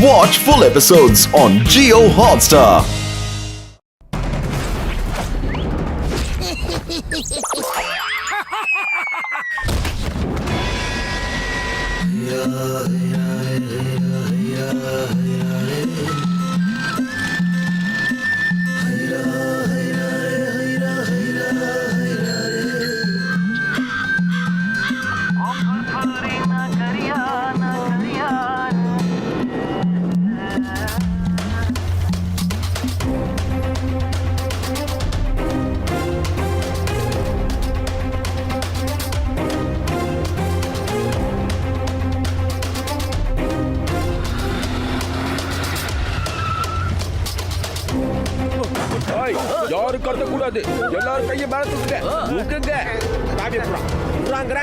Watch full episodes on Jio Hotstar. யாரும் கடத்த கூடாது. எல்லாரும் கையை மேல தூக்குங்க. தூக்குங்க. தாவி புறாங்கற.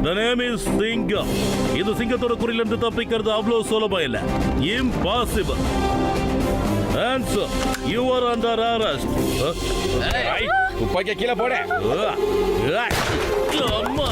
The name is Singham. இது சிங்கத்தோட குறியிலிருந்து தப்பிக்கிறது அவ்வளவு சுலபம் இல்ல. Impossible. Answer. You are under arrest. துப்பாக்கிய கீழே போடு. அம்மா.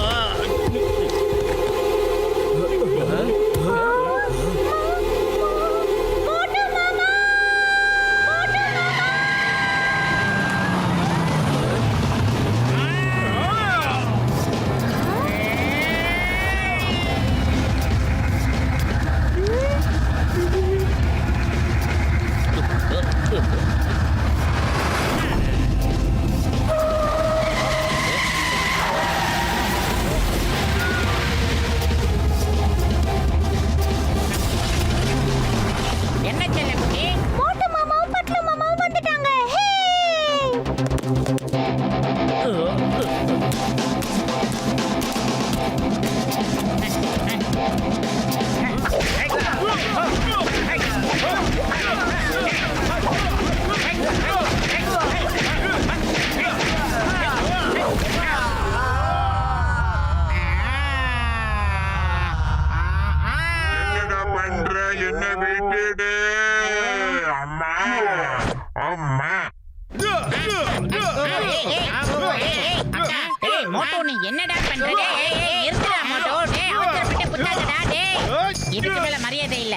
என்ன விட்டுடு அம்மா அம்மா. மோட்டோ நீ என்னடா பண்ற? இருக்குடா மோட்டோ. அவசரப்பட்டு புத்தாதடா. இதுக்கு மேல மரியாதை இல்ல.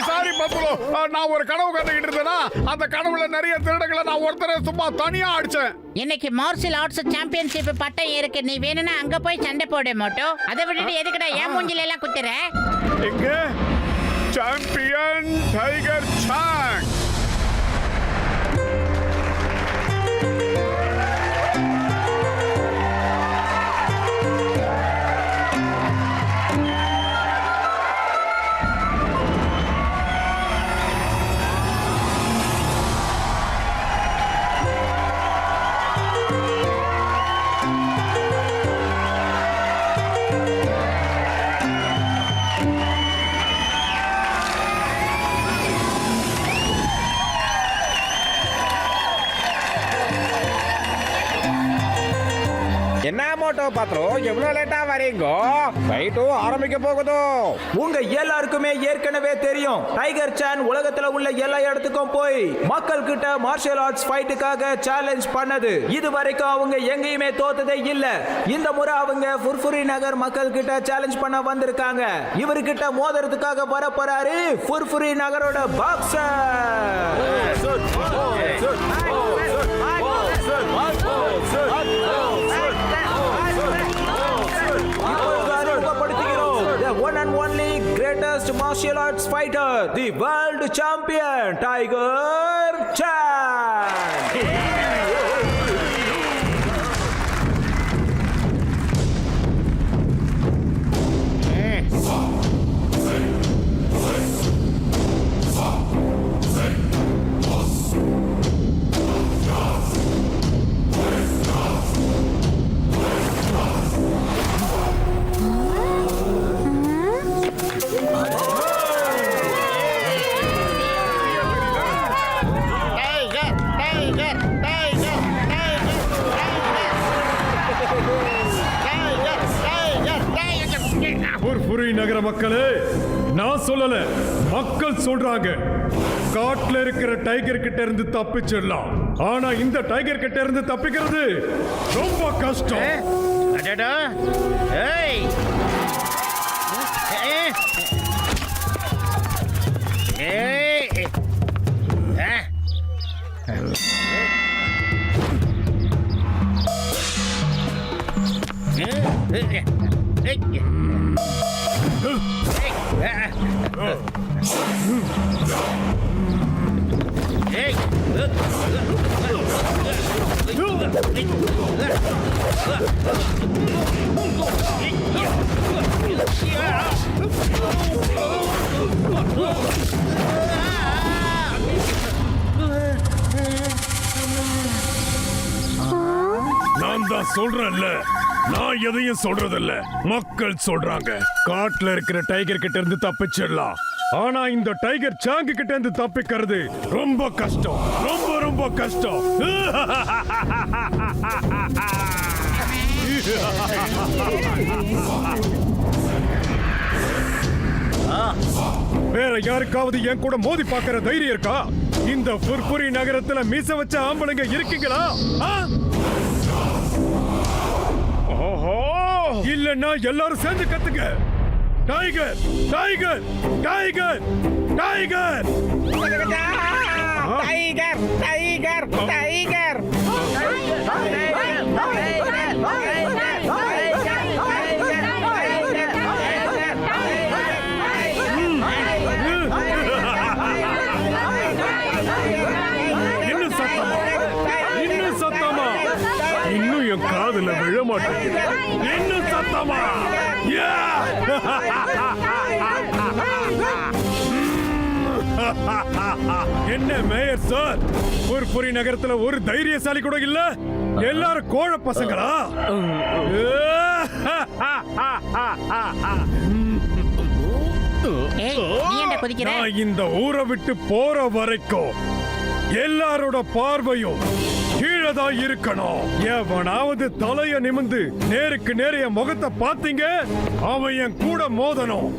சாரி பப்புலோ, நான் ஒரு கனவு கண்டுகிட்டு இருந்தேனா, அந்த கனவுல நிறைய திருடங்களை நான் ஒருத்தரை சும்மா தனியா அடிச்சேன். இன்னைக்கு மார்ஷல் ஆர்ட்ஸ் சாம்பியன்ஷிப் பட்டம் இருக்கு. நீ வேணும்னா அங்க போய் சண்டை போடு மோட்டோ. அதை விட்டுட்டு எதுக்குடா ஏன் மூஞ்சில எல்லாம் குத்துற? எங்க சாம்பியன் டைகர் சாங். என்ன மோட்டோ பாத்திரம் எவ்வளவு லேட்டா வரீங்க? ஃபைட்டும் ஆரம்பிக்க போகுதோ. உங்க எல்லாருக்குமே ஏற்கனவே தெரியும், டைகர் சான் உலகத்துல உள்ள எல்லா இடத்துக்கும் போய் மக்கள் கிட்ட மார்ஷியல் ஆர்ட்ஸ் ஃபைட்டுக்காக சேலஞ்ச் பண்ணது. இது வரைக்கும் அவங்க எங்கேயுமே தோத்ததே இல்ல. இந்த முறை அவங்க ஃபுர்ஃபுரி நகர் மக்கள் கிட்ட சேலஞ்ச் பண்ண வந்திருக்காங்க. இவர்கிட்ட மோதுறதுக்காக வர போறாரு ஃபுர்ஃபுரி நகரோட boxer. One and only greatest martial arts fighter, the world champion, Tiger Chan. புர்புரி நகர மக்களே, நான் சொல்லல, மக்கள் சொல்றாங்க. காட்டுல இருக்கிற டைகர் கிட்ட இருந்து தப்பிச்சிடலாம், ஆனா இந்த டைகர் கிட்ட இருந்து தப்பிக்கிறது ரொம்ப கஷ்டம். அடடா ஏய் ஏய் நான் தான் சொல்றேன்ல, நான் எதையும் சொல்றதில்ல, மக்கள் சொல்றாங்க. காட்டுல இருக்கிற டைகர் கிட்ட இருந்து தப்பிச்சிடலாம், ஆனா இந்த டைகர் சாங்கு கிட்ட இருந்து தப்பிக்கிறது ரொம்ப கஷ்டம், ரொம்ப ரொம்ப கஷ்டம். வேற யாருக்காவது என் கூட மோதி பார்க்கிற தைரியம் இருக்கா? இந்த புர்புரி நகரத்துல மீச வச்ச ஆம்பளைங்க இருக்கீங்களா? இல்லன்னா எல்லாரும் சேர்ந்து கத்துங்க. Tiger tiger tiger tiger tiger tiger tiger இன்னும் சத்தமா, இன்னும் சத்தமா, இன்னும் என் காதுல விழ மாட்டேங்குது. இன்னும் சத்தமா. என்ன மேயர் சார், புர்புரி நகரத்துல ஒரு தைரியசாலி கூட இல்ல, எல்லாரும் கோழ பசங்களா? நான் இந்த ஊரை விட்டு போற வரைக்கும் எல்லாரோட பார்வையும் கீழே தான் இருக்கணும். எவனாவது தலைய நிமிந்து நேருக்கு நேரைய முகத்தை பாத்தீங்க, அவன் என் கூட மோதணும்.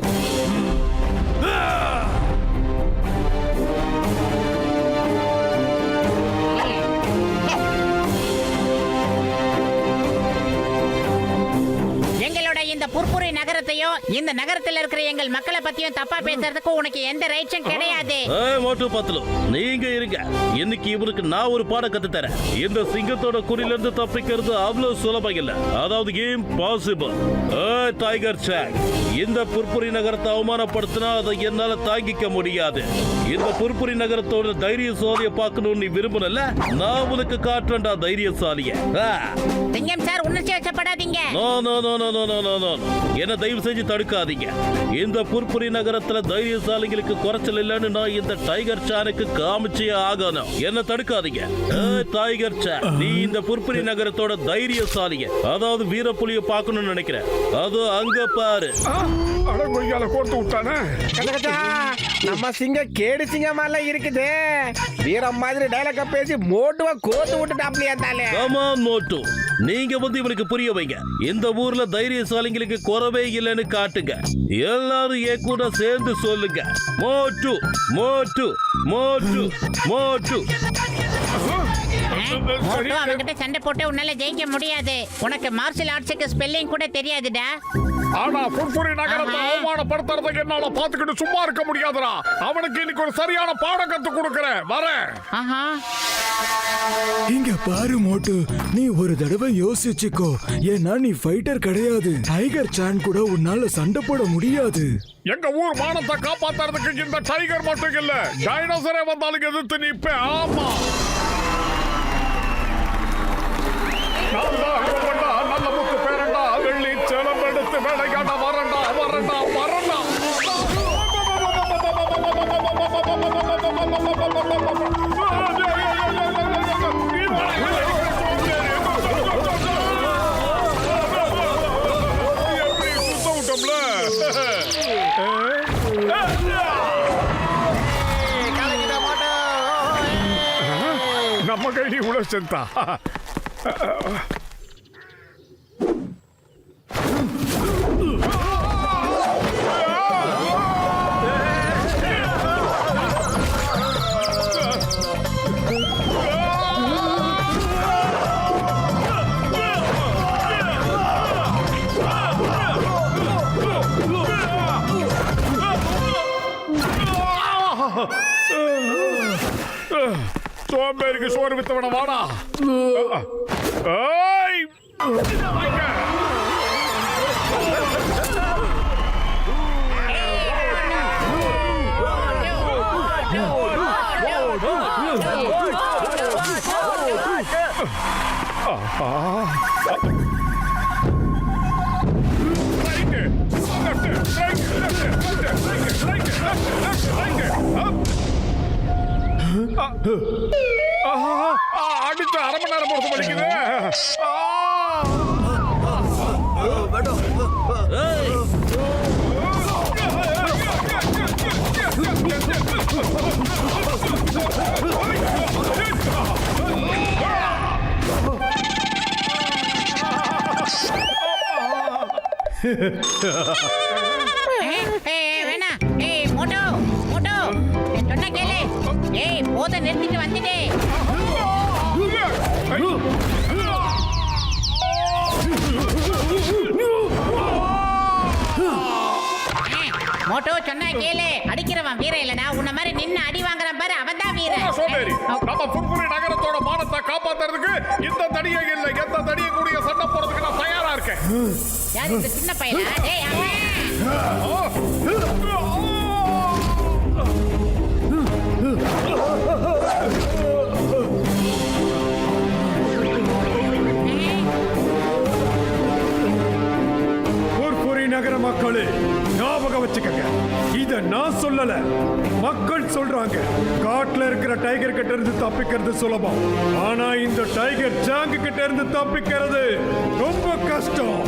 எங்களோட இந்த புர்புரி நகரத்தையும் இந்த நகரத்தில் இருக்கிற எங்கள் மக்களை பத்தியும் தப்பா பேசுறதுக்கு உனக்கு எந்த ரைட்ஸும் கிடையாது. மோட்டு பத்தலு, நீங்க இருங்க. இன்னைக்கு இவருக்கு நான் ஒரு பாடம் கத்து தரேன். இந்த சிங்கத்தோட குறியில இருந்து தப்பிக்கிறது அவ்வளவு சுலபம் இல்ல, அதாவது இம்பாசிபிள். டைகர் சாங், இந்த புர்புரி நகரத்தை அவமானப்படுத்தினா அதை என்னால தாங்கிக்க முடியாது. இந்த புர்புரி நகரத்தோட தைரியசாலிய பார்க்கணும்னு நீ விரும்பல, நான் உனக்கு காட்டுறேன்டா தைரியசாலிய. சிங்கம் சார், உணர்ச்சி வசப்படாதீங்க. என்ன தயவு செஞ்சு தடுக்காதீங்க. இந்த புர்புரி நகரத்துல தைரியசாலிகளுக்கு குறைச்சல் இல்லைன்னு நான் இந்த டைகர் சானுக்கு காமிச்சே ஆகணும். என்ன தடுக்காதீங்க. டைகர் சான், நீ இந்த புர்புரி நகரத்தோட தைரியசாலிய, அதாவது வீரப்புலிய பார்க்கணும்னு நினைக்கிறேன். அது அங்க பாரு. அடங்கொய்யால கோர்த்து விட்டானே. நம்ம சிங்கம் கேடு சிங்கமால இருக்குது. வீரம் மாதிரி டைலாக பேசி மோட்டுவா கோத்து விட்டுட்டாப்லையா தாலே. கமான் மோட்டு, நீங்க வந்து இவனுக்கு புரிய வைங்க. இந்த ஊர்ல தைரியசாலிங்களுக்கு குறவே இல்லைன்னு காட்டுங்க. எல்லாரும் என் கூட சேர்ந்து சொல்லுங்க, மோட்டு மோட்டு மோட்டு மோட்டு. மோட்டு, அவன்கிட்ட சண்டை போட்டு உன்னால ஜெயிக்க முடியாது. உனக்கு மார்ஷல் ஆர்ட்ஸுக்கு ஸ்பெல்லிங் கூட தெரியாதுடா. ஆனா புர்புரி நகரத்தை அவமானப்படுத்துறதுக்கு என்னால பாத்துக்கிட்டு சும்மா இருக்க முடியாதுடா. அவனுக்கு இன்னைக்கு ஒரு சரியான பாடம் கத்து கொடுக்கறேன். வரேன். இங்க பாரு மோட்டு, நீ ஒரு தடவை யோசிச்சுக்கோ. ஏன்னா நீ ஃபைட்டர் கிடையாது. டைகர் சான் கூட உன்னால சண்டை போட முடியாது. எங்க ஊர் மானத்தை காப்பாத்துறதுக்கு இந்த டைகர் மட்டும் இல்ல, டைனோசரே வந்தாலும் எதிர்த்து நிப்பேன். ஆமா, நல்ல முத்து பேரண்டா, வெள்ளி சேலம் எடுத்து வேலையாட வரண்டா வரண்டா வரண்டா. நம்ம கைடி இவ்வளவு செத்தா. சோம்பேறிக்கு சோறு வித்தவன வாடா. ஏய் வாங்க. அடிச்சு அரை மணி நேரம் பொறுத்து வலிக்குது. வேணா மோட்டோ மோட்டோ சொன்ன கேளு. போத நிறுத்திட்டு வந்துட்டே. மோட்டோ சொன்னா கேளு. அடிக்கிறவன் வீரன் இல்லடா. உன்ன மாதிரி நின்னு அடி வாங்குறான் பாரு, அவன் தான் வீரன். சோம்பேறி, நம்ம புர்புரி நகரத்தோட மானத்தை காப்பாத்துறதுக்கு இந்த தடியை இல்ல எந்த தடியை கூடிய சண்டை போறதுக்கு நான் தயாரா இருக்கேன். யார் இந்த சின்ன பையனா? டேய் அவன். புர்புரி நகர மக்களே, ஞாபகம் வச்சுக்கங்க, இத நான் சொல்லல, மக்கள் சொல்றாங்க. காட்டுல இருக்கிற டைகர் கிட்ட இருந்து தப்பிக்கிறது சுலபம், ஆனா இந்த டைகர் சாங் கிட்ட இருந்து தப்பிக்கிறது ரொம்ப கஷ்டம்.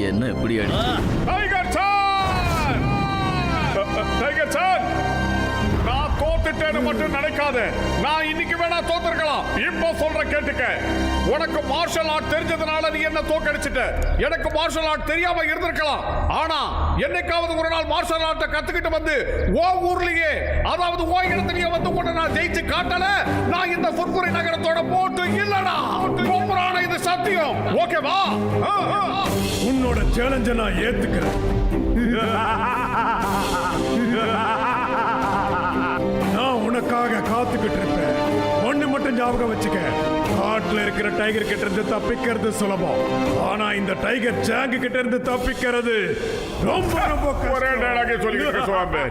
என்ன எப்படி அடி? Tiger Chan! Tiger Chan! நான் தோத்துட்டேன்னு மட்டும் நினைக்காத. நான் இன்னைக்கு வேணா தோத்துருக்கலாம். இப்போ சொல்ற கேட்டுக்க. உனக்கு மார்ஷல் ஆர்ட் தெரிஞ்சதுனால நீ என்ன தோக்கடிச்சிட்ட. எனக்கு மார்ஷல் ஆர்ட் தெரியாம இருந்திருக்கலாம். ஆனா என்னைக்காவது ஒரு நாள் மார்ஷல் ஆர்ட்டை கத்துக்கிட்டு வந்து ஓ ஊர்லயே, அதாவது ஓ இடத்துலயே வந்து உன்னை நான் ஜெயிச்சு காட்டல, நான் இந்த புர்புரி நகரத்தோட போட்டு இல்லடா. போரான இது சத்தியம். ஓகேவா? உன்னோட சேலஞ்ச நான் ஏத்துக்கிறேன். நான் உனக்காக காத்துக்கிட்டு இருப்பேன். ஒண்ணு மட்டும் ஞாபகம் வச்சுக்க, காட்டுல இருக்கிற டைகர் கிட்ட இருந்து தப்பிக்கிறது சுலபம், ஆனா இந்த டைகர் சாங் கிட்ட இருந்து தப்பிக்கிறது ரொம்ப ரொம்ப ஒரே நேராக சொல்லிட்டு சுவாமி.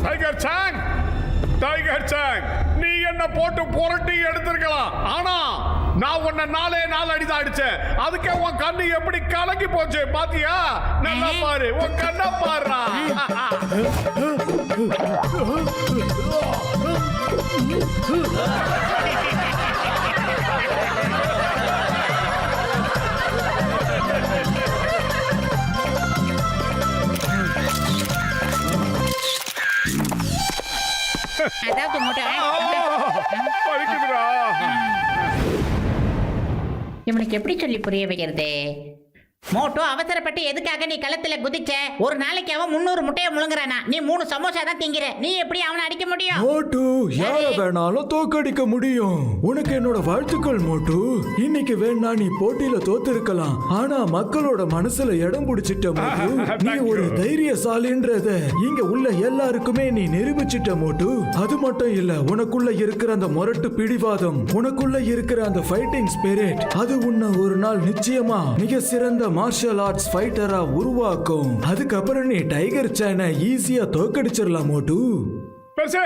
டைகர் சாங், டைகர் சாங், நீ என்ன போட்டு புரட்டி எடுத்திருக்கலாம். ஆனா நான் உன்னை நாளே நாள் அடிதான் அடிச்சேன். அதுக்கே உன் கண்ணு எப்படி கலங்கி போச்சு பாத்தியா? நல்லா பாரு, உன் கண்ணை பாருடா. அதாவது மோட்டோ வலிக்குதுடா. இவனுக்கு எப்படி சொல்லி புரிய வைக்கிறது? மோட்டோ, அவசரப்பட்டு எதுக்காக நீ களத்துல குதிச்ச? ஒரு நாளைக்கு அவன் 300 முட்டையை முழுங்குறானா, நீ 3 சமோசா தான் திங்கிற. நீ எப்படி அவனை அடிக்க முடியும்? மோட்டு, யார வேணாலும் தோக்கடிக்க முடியும். உனக்கு என்னோட வாழ்த்துக்கள் மோட்டு. இன்னைக்கு வேணா நீ போட்டியில தோத்து இருக்கலாம், ஆனா மக்களோட மனசுல இடம் பிடிச்சிட்ட மோட்டு. நீ ஒரு தைரியசாலின்றத இங்க உள்ள எல்லாருக்குமே நீ நிரூபிச்சிட்ட மோட்டு. அது மட்டும் இல்ல, உனக்குள்ள இருக்கிற அந்த முரட்டு பிடிவாதம், உனக்குள்ள இருக்கிற அந்த ஃபைட்டிங் ஸ்பிரிட், அது உன்னை ஒரு நாள் நிச்சயமா மிக சிறந்த மார்ஷல் ஆர்ட்ஸ் ஃபைட்டரா உருவாக்கும். அதுக்கப்புறம் நீ டைகர் சானை ஈஸியா தோக்கடிச்சிடலாம் மோட்டு. பெருசே,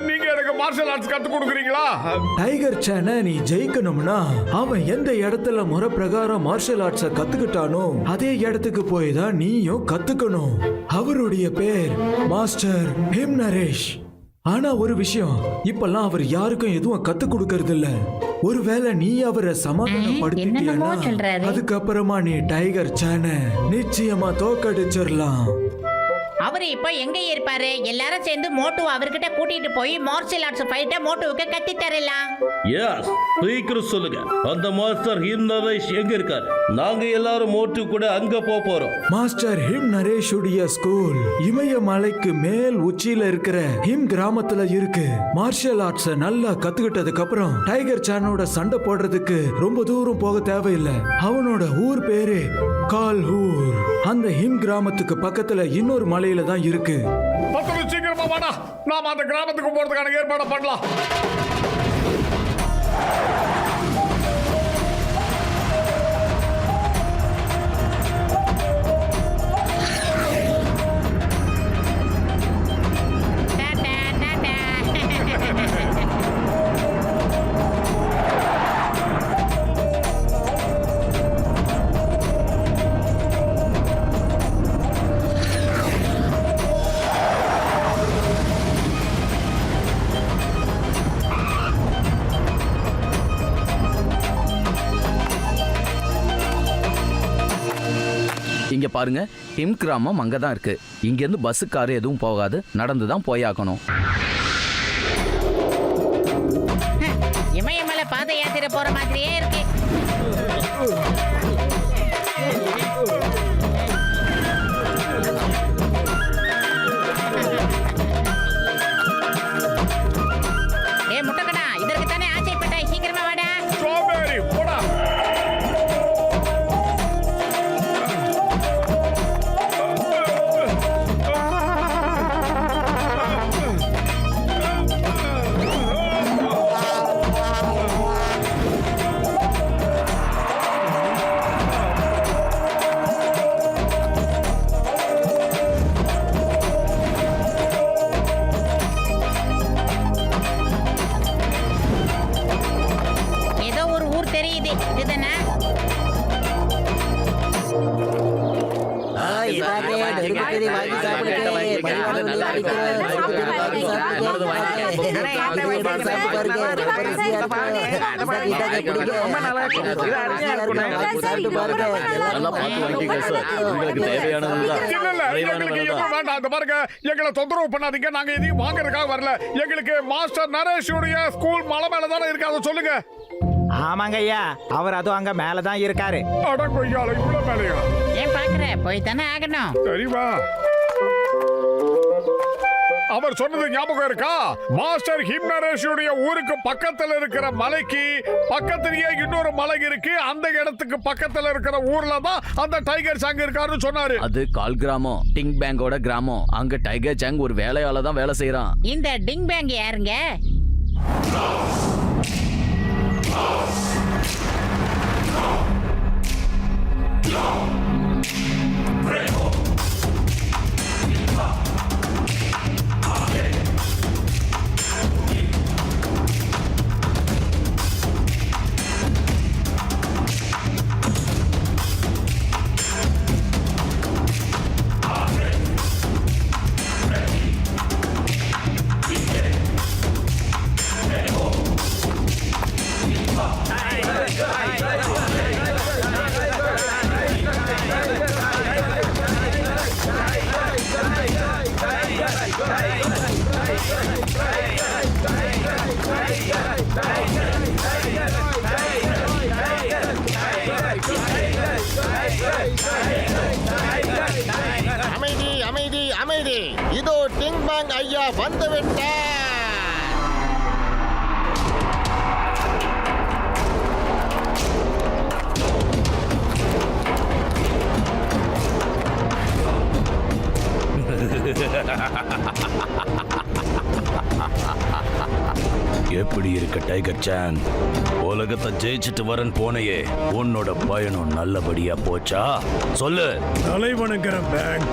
நீங்க எனக்கு மார்ஷல் ஆர்ட்ஸ் கத்து கொடுக்குறீங்களா? டைகர் சானை நீ ஜெயிக்கணும்னா அவன் எந்த இடத்துல முறை பிரகாரம் மார்ஷல் ஆர்ட்ஸ கத்துக்கிட்டானோ அதே இடத்துக்கு போய் தான் நீயும் கத்துக்கணும். அவருடைய பேர் மாஸ்டர் ஹிம் நரேஷ். ஆனா ஒரு விஷயம், இப்பெல்லாம் அவர் யாருக்கும் எதுவும் கத்து கொடுக்கறது இல்ல. ஒருவேளை நீ அவரை அவரு இப்போ எங்க இருப்பாரு? எல்லாரும் சேர்ந்து மோட்டு அவர்கிட்ட கூட்டிட்டு போய் மார்ஷல் ஆர்ட்ஸ் ஃபைட்டை மோட்டுவுக்கு கத்தி தரலாம். எஸ், சீக்கிரம் சொல்லுங்க. அந்த மாஸ்டர் ஹிம் நரேஷ் எங்க இருக்காரு? நாங்க எல்லாரும் மோட்டு கூட அங்க போறோம். மாஸ்டர் ஹிம் நரேஷுடைய ஸ்கூல் இமயமலைக்கு மேல் உச்சியில இருக்கிற ஹிம் கிராமத்துல இருக்கு. மார்ஷல் ஆர்ட்ஸ நல்லா கத்துக்கிட்டதுக்கு அப்புறம் டைகர் சானோட சண்டை போடுறதுக்கு ரொம்ப தூரம் போக தேவையில்லை. அவனோட ஊர் பேரு கால்ஹூர். அந்த ஹிம் கிராமத்துக்கு பக்கத்துல இன்னொரு மலையில தான் இருக்கு. சீக்கிரமா வாடா, நாம அந்த கிராமத்துக்கு போறதுக்கான ஏற்பாடு பண்ணலாம். இங்க பாருங்க, ஹிம் கிராமம் அங்கதான் இருக்கு. இங்க இருந்து பஸ் கார் எதுவும் போகாது, நடந்துதான் போயாக்கணும். இமயமலை பாத யாத்திரை போற மாதிரியே இருக்கு. ஏ முட்டக்கடா, இதற்கு தானே ஆசைப்பட்டாய், சீக்கிரமா வாடா. ஸ்ட்ராபெரி போடா. ஏதோ ஒரு ஊர் தெரியுது, இதுதானே? எங்களை தொந்தரவு பண்ணாதீங்க, நாங்க எதையும் வாங்குறதுக்காக வரல. எங்களுக்கு மாஸ்டர் நரேஷுடைய ஸ்கூல் மலை மேல தானே இருக்கு, அதை சொல்லுங்க. ஆமாங்க ஐயா, அவர் அதுவும் அங்க மேலதான் இருக்காரு. அட கொய்யால, இவ்வளவு மேலையா? ஏன் பாக்குற? போய் தானே ஆகணும். சரிவா. அவர் சொன்னது ஞாபகம் இருக்கா? மாஸ்டர் ஹிம் நரேஷுடைய ஊருக்கு பக்கத்துல இருக்கிற மலைக்கு பக்கத்திலேயே இன்னொரு மலை இருக்கு. அந்த இடத்துக்கு பக்கத்துல இருக்கிற ஊர்ல தான் அந்த டைகர் சாங் இருக்காருன்னு சொன்னாரு. அது கால் கிராமம், டிங் பேங்கோட கிராமம். அங்க டைகர் சாங் ஒரு வேலையால தான் வேலை செய்யறான். இந்த டிங் பேங் யாருங்க? அமைதி அமைதி அமைதி, இதோ டிங் பாங் ஐயா வந்து விட்டார். எப்படி இருக்க டைகர் சான்? உலகத்தை ஜெயிச்சுட்டு வரன் போனையே, உன்னோட பயணம் நல்லபடியா போச்சா? சொல்லு. தலைவனுங்கிற பேங்,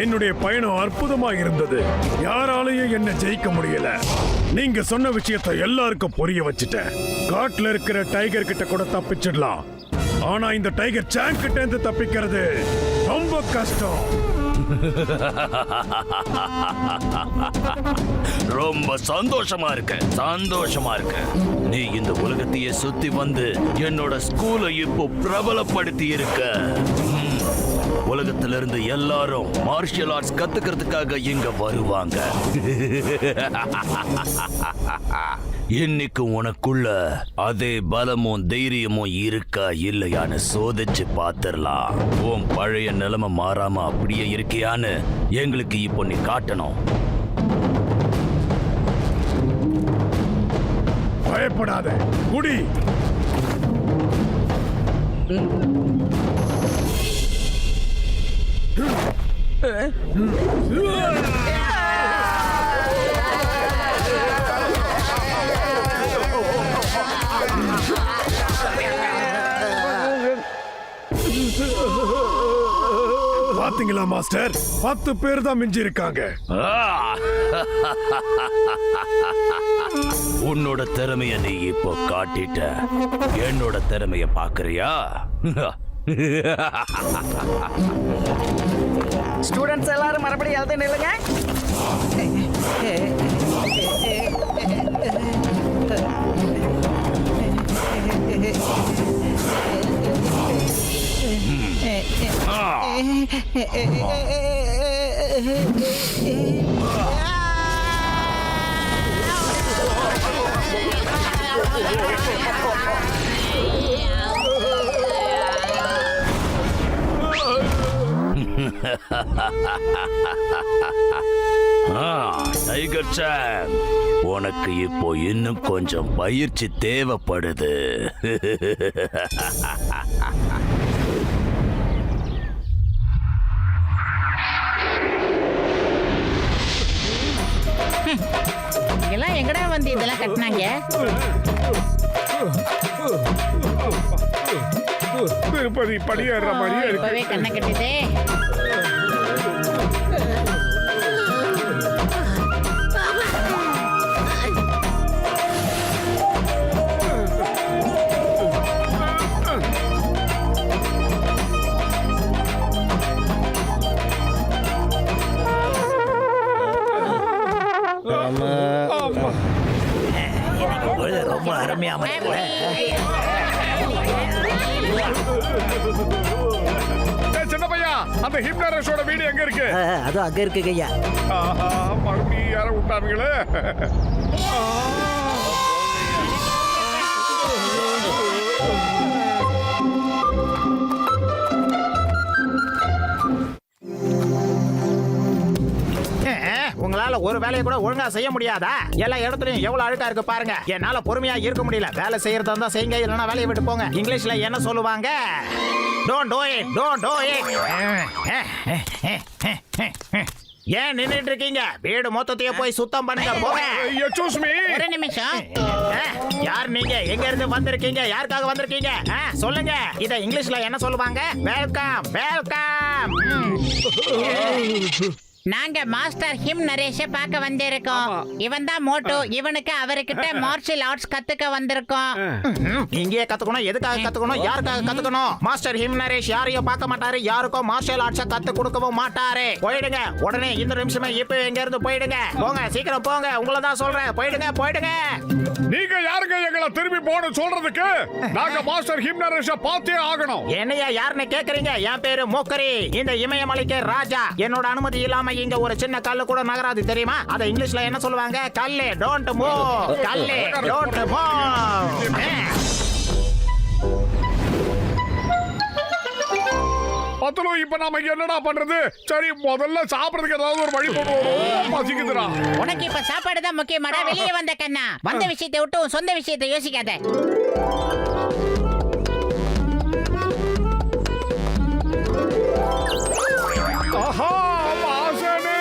என்னுடைய பயணம் அற்புதமா இருந்தது. யாராலையும் என்ன ஜெயிக்க முடியல. நீங்க சொன்ன விஷயத்தை எல்லாருக்கும் புரிய வச்சுட்டேன். காட்டுல இருக்கிற டைகர் கிட்ட கூட தப்பிச்சிடலாம், ஆனா இந்த டைகர் சாங் கிட்ட இருந்து தப்பிக்கிறது ரொம்ப கஷ்டம். ரொம்ப சந்தோஷமா இருக்கு. நீ இந்த உலகத்தையே சுத்தி வந்து என்னோட ஸ்கூலை இப்போ பிரபலப்படுத்தி இருக்க. உலகத்துல இருந்து எல்லாரும் மார்ஷியல் ஆர்ட்ஸ் கத்துக்கிறதுக்காக இங்க வருவாங்க. இன்னைக்கு உனக்குள்ள அதே பலமும் தைரியமும் இருக்கா இல்லையான்னு சோதிச்சு பாத்துரலாம். உன் பழைய நிலைமை மாறாம அப்படியே இருக்கியான்னு எங்களுக்கு இப்போ நீ காட்டணும். பயப்படாத, குடி. பாத்தீங்களா மாஸ்டர், 10 பேர் தான் மிஞ்சி இருக்காங்க. உன்னோட திறமைய நீ இப்போ காட்டிட்ட. என்னோட திறமைய பாக்குறியா? ஸ்டூடெண்ட்ஸ் எல்லாரும் மறுபடியும் எழுத நில்லுங்க. டைகர் சாங், உனக்கு இப்போ இன்னும் கொஞ்சம் பயிற்சி தேவைப்படுது. இதெல்லாம் எங்கடா வந்து இதெல்லாம் கட்டினாங்க? திருப்பதி படியேற மாதிரியே இருக்கு. இப்பவே கண்ணை கட்டுதே. ரொம்ப அருமையா சின்ன பையா, அந்த ஹிப்னரஸோட வீடு எங்க இருக்கு? அது அங்க இருக்கு ஐயா. மறுபடியும் யார விட்டானுங்களே. உங்களால ஒரு வேலையை கூட ஒழுங்கா செய்ய முடியாதா? எல்லா இடத்துலயும் எவ்வளவு அழுக்கா இருக்கு பாருங்க. என்னால பொறுமையா இருக்க முடியல. வேலை செய்யறதா இருந்தா செய்யுங்க, இல்லைன்னா வேலையை விட்டு போங்க. இங்கிலீஷ்ல என்ன சொல்லுவாங்க? Don't do it, don't do it. ஏன் நின்னுட்டு இருக்கீங்க? வீடு மொத்தத்தையே போய் சுத்தம் பண்ணுங்க, போங்க. Excuse me. ஒரு நிமிஷம். யார் நீங்க? எங்க இருந்து வந்திருக்கீங்க? யாருக்காக வந்திருக்கீங்க? சொல்லுங்க. இத இங்கிலீஷ்ல என்ன சொல்லுவாங்க? Welcome, welcome. நாங்க மாஸ்டர் ஹிம் நரேஷ பார்க்க வந்திருக்கோம். இவன் தான் மோட்டோ. இவனுக்கு அவர்கிட்ட மார்ஷியல் ஆர்ட்ஸ் கத்துக்க வந்திருக்கோம். இங்கேயே கத்துக்கணும். எதுக்காக கத்துக்கணும்? யாருக்காக கத்துக்கணும்? மாஸ்டர் ஹிம் நரேஷ் யாரையும் பார்க்க மாட்டாரு. யாருக்கும் மார்ஷியல் ஆர்ட்ஸ் கத்து கொடுக்கவும் மாட்டாரு. போயிடுங்க உடனே, இந்த நிமிஷமே இப்ப எங்க இருந்து போயிடுங்க. போங்க, சீக்கிரம் போங்க. உங்களை தான் சொல்றேன். போயிடுங்க, போயிடுங்க. நீங்க யாருங்க எங்களை திரும்பி போன சொல்றதுக்கு? நாங்க மாஸ்டர் ஹிம் நரேஷ பார்த்தே ஆகணும். என்னையா யாருன்னு கேக்குறீங்க? என் பேரு மோக்கரி. இந்த இமயமலைக்கு ராஜா. என்னோட அனுமதி இல்லாம இங்க ஒரு சின்ன கல்லு கூட நகராது, தெரியுமா? அத இங்கிலீஷ்ல என்ன சொல்லுவாங்க? கல்லே, டோன்ட் மூவ். கல்லே, டோன்ட் மூவ். பத்துலோ, இப்ப நாம என்னடா பண்றது? சரி, முதல்ல சாப்பிடுறதுக்கு ஏதாவது ஒரு வழி போடுவோம். பசிக்குதுடா. உனக்கு இப்ப சாப்பாடு தான் முக்கியமாடா. வெளியே வந்த கண்ணா, வந்த விஷயத்தை விட்டு உன் சொந்த விஷயத்தை யோசிக்காத. ஆஹா, வாசனே.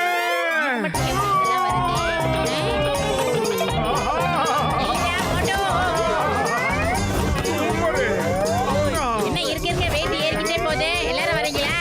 என்ன இருக்க இருக்க வெயிட் ஏறிக்கிட்டே போகுது. எல்லாரும் வரீங்களா?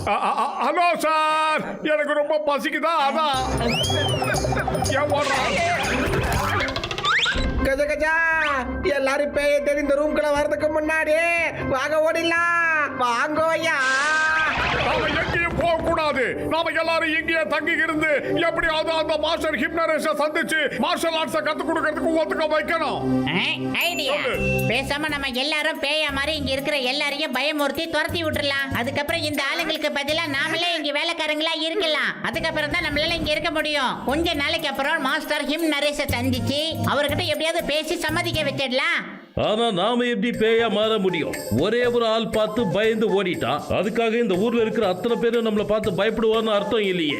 ஹலோ சார், எனக்கு ரொம்ப பசிக்குதா, அதான் ஏன் ஓடுறான்? கஜ கஜா எல்லாரும் பேய தேடி இந்த ரூம்குள்ள வர்றதுக்கு முன்னாடி வாங்க ஓடிடலாம். வாங்க ஐயா. நாம எங்கேயும் போக கூடாது. நாம எல்லாரும் இங்கேயே தங்கி இருந்து எப்படியாவது அந்த மாஸ்டர் ஹிப்னரேஷ சந்திச்சு மார்ஷல் ஆர்ட்ஸ கத்து கொடுக்கிறதுக்கு ஒத்துக்க வைக்கணும். ஐடியா. பேசாம நம்ம எல்லாரும் பேயா மாதிரி இங்க இருக்கிற எல்லாரையும் பயமுறுத்தி துரத்தி விட்டுறலாம். அதுக்கப்புறம் இந்த ஆளுங்களுக்கு பதிலா நாமளே இங்க வேலைக்காரங்களா இருக்கலாம். அதுக்கப்புறம் தான் நம்மளால இங்க இருக்க முடியும். கொஞ்ச நாளைக்கு அப்புறம் மாஸ்டர் ஹிம் நரேஷ சந்திச்சு அவர்கிட்ட எப்படியாவது பேசி சம்மதிக்க வச்சிடலாம். ஆனா நாம எப்படி பேயா மாற முடியும்? ஒரே ஒரு ஆள் பார்த்து பயந்து ஓடிட்டான். அதுக்காக இந்த ஊர்ல இருக்கிற அத்தனை பேரும் நம்மளை பார்த்து பயப்படுவான்னு அர்த்தம் இல்லையே.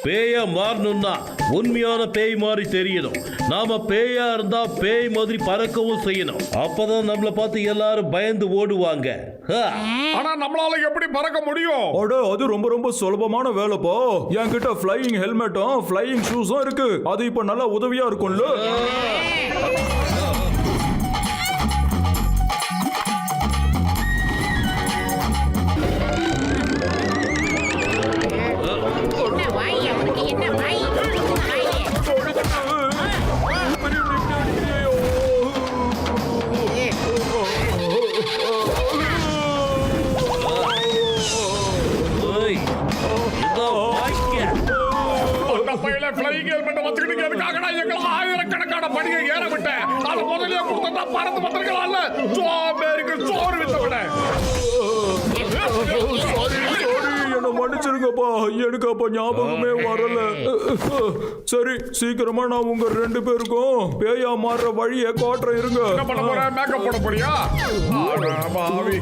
பேயா மாறணும்னா உண்மையான பேய் மாதிரி தெரியணும். நாம பேயா இருந்தா பேய் மாதிரி பறக்கவும் செய்யணும். அப்பதான் நம்மளை பார்த்து எல்லாரும் பயந்து ஓடுவாங்க. ஆனா நம்மளால எப்படி பறக்க முடியும்? அட, அது ரொம்ப ரொம்ப சுலபமான வேலைப்பா. என்கிட்ட ஃப்ளையிங் ஹெல்மெட்டும் ஃப்ளையிங் ஷூஸும் இருக்கு. அது இப்ப நல்லா உதவியா இருக்கும்ல. என்ன வாய் அவனுக்கு, என்ன வாய்? ஓய், இதோ வாய்க்க. அந்த பையில ஃப்ளையிங் ஹெல்மெட் வச்சுக்கிட்டு எதுக்காக நான் எங்களை ஆயிரக்கணக்கான படியை ஏற விட்டேன். அதை முதல்ல கொடுத்தா பறந்து வந்துருக்கலாம்ல. சோம்பேறிக்கு சோறு வித்தவிட. என்ன மன்னிச்சிருங்கப்பா, எனக்கு அப்ப ஞாபகமே வரல. சரி, சீக்கிரமா நான் உங்க 2 பேருக்கும் பேயா மாறுற வழியை காட்டுறேன், இருங்க. என்ன பண்ண போற? மேக்கப் போட போறியா? பாவி.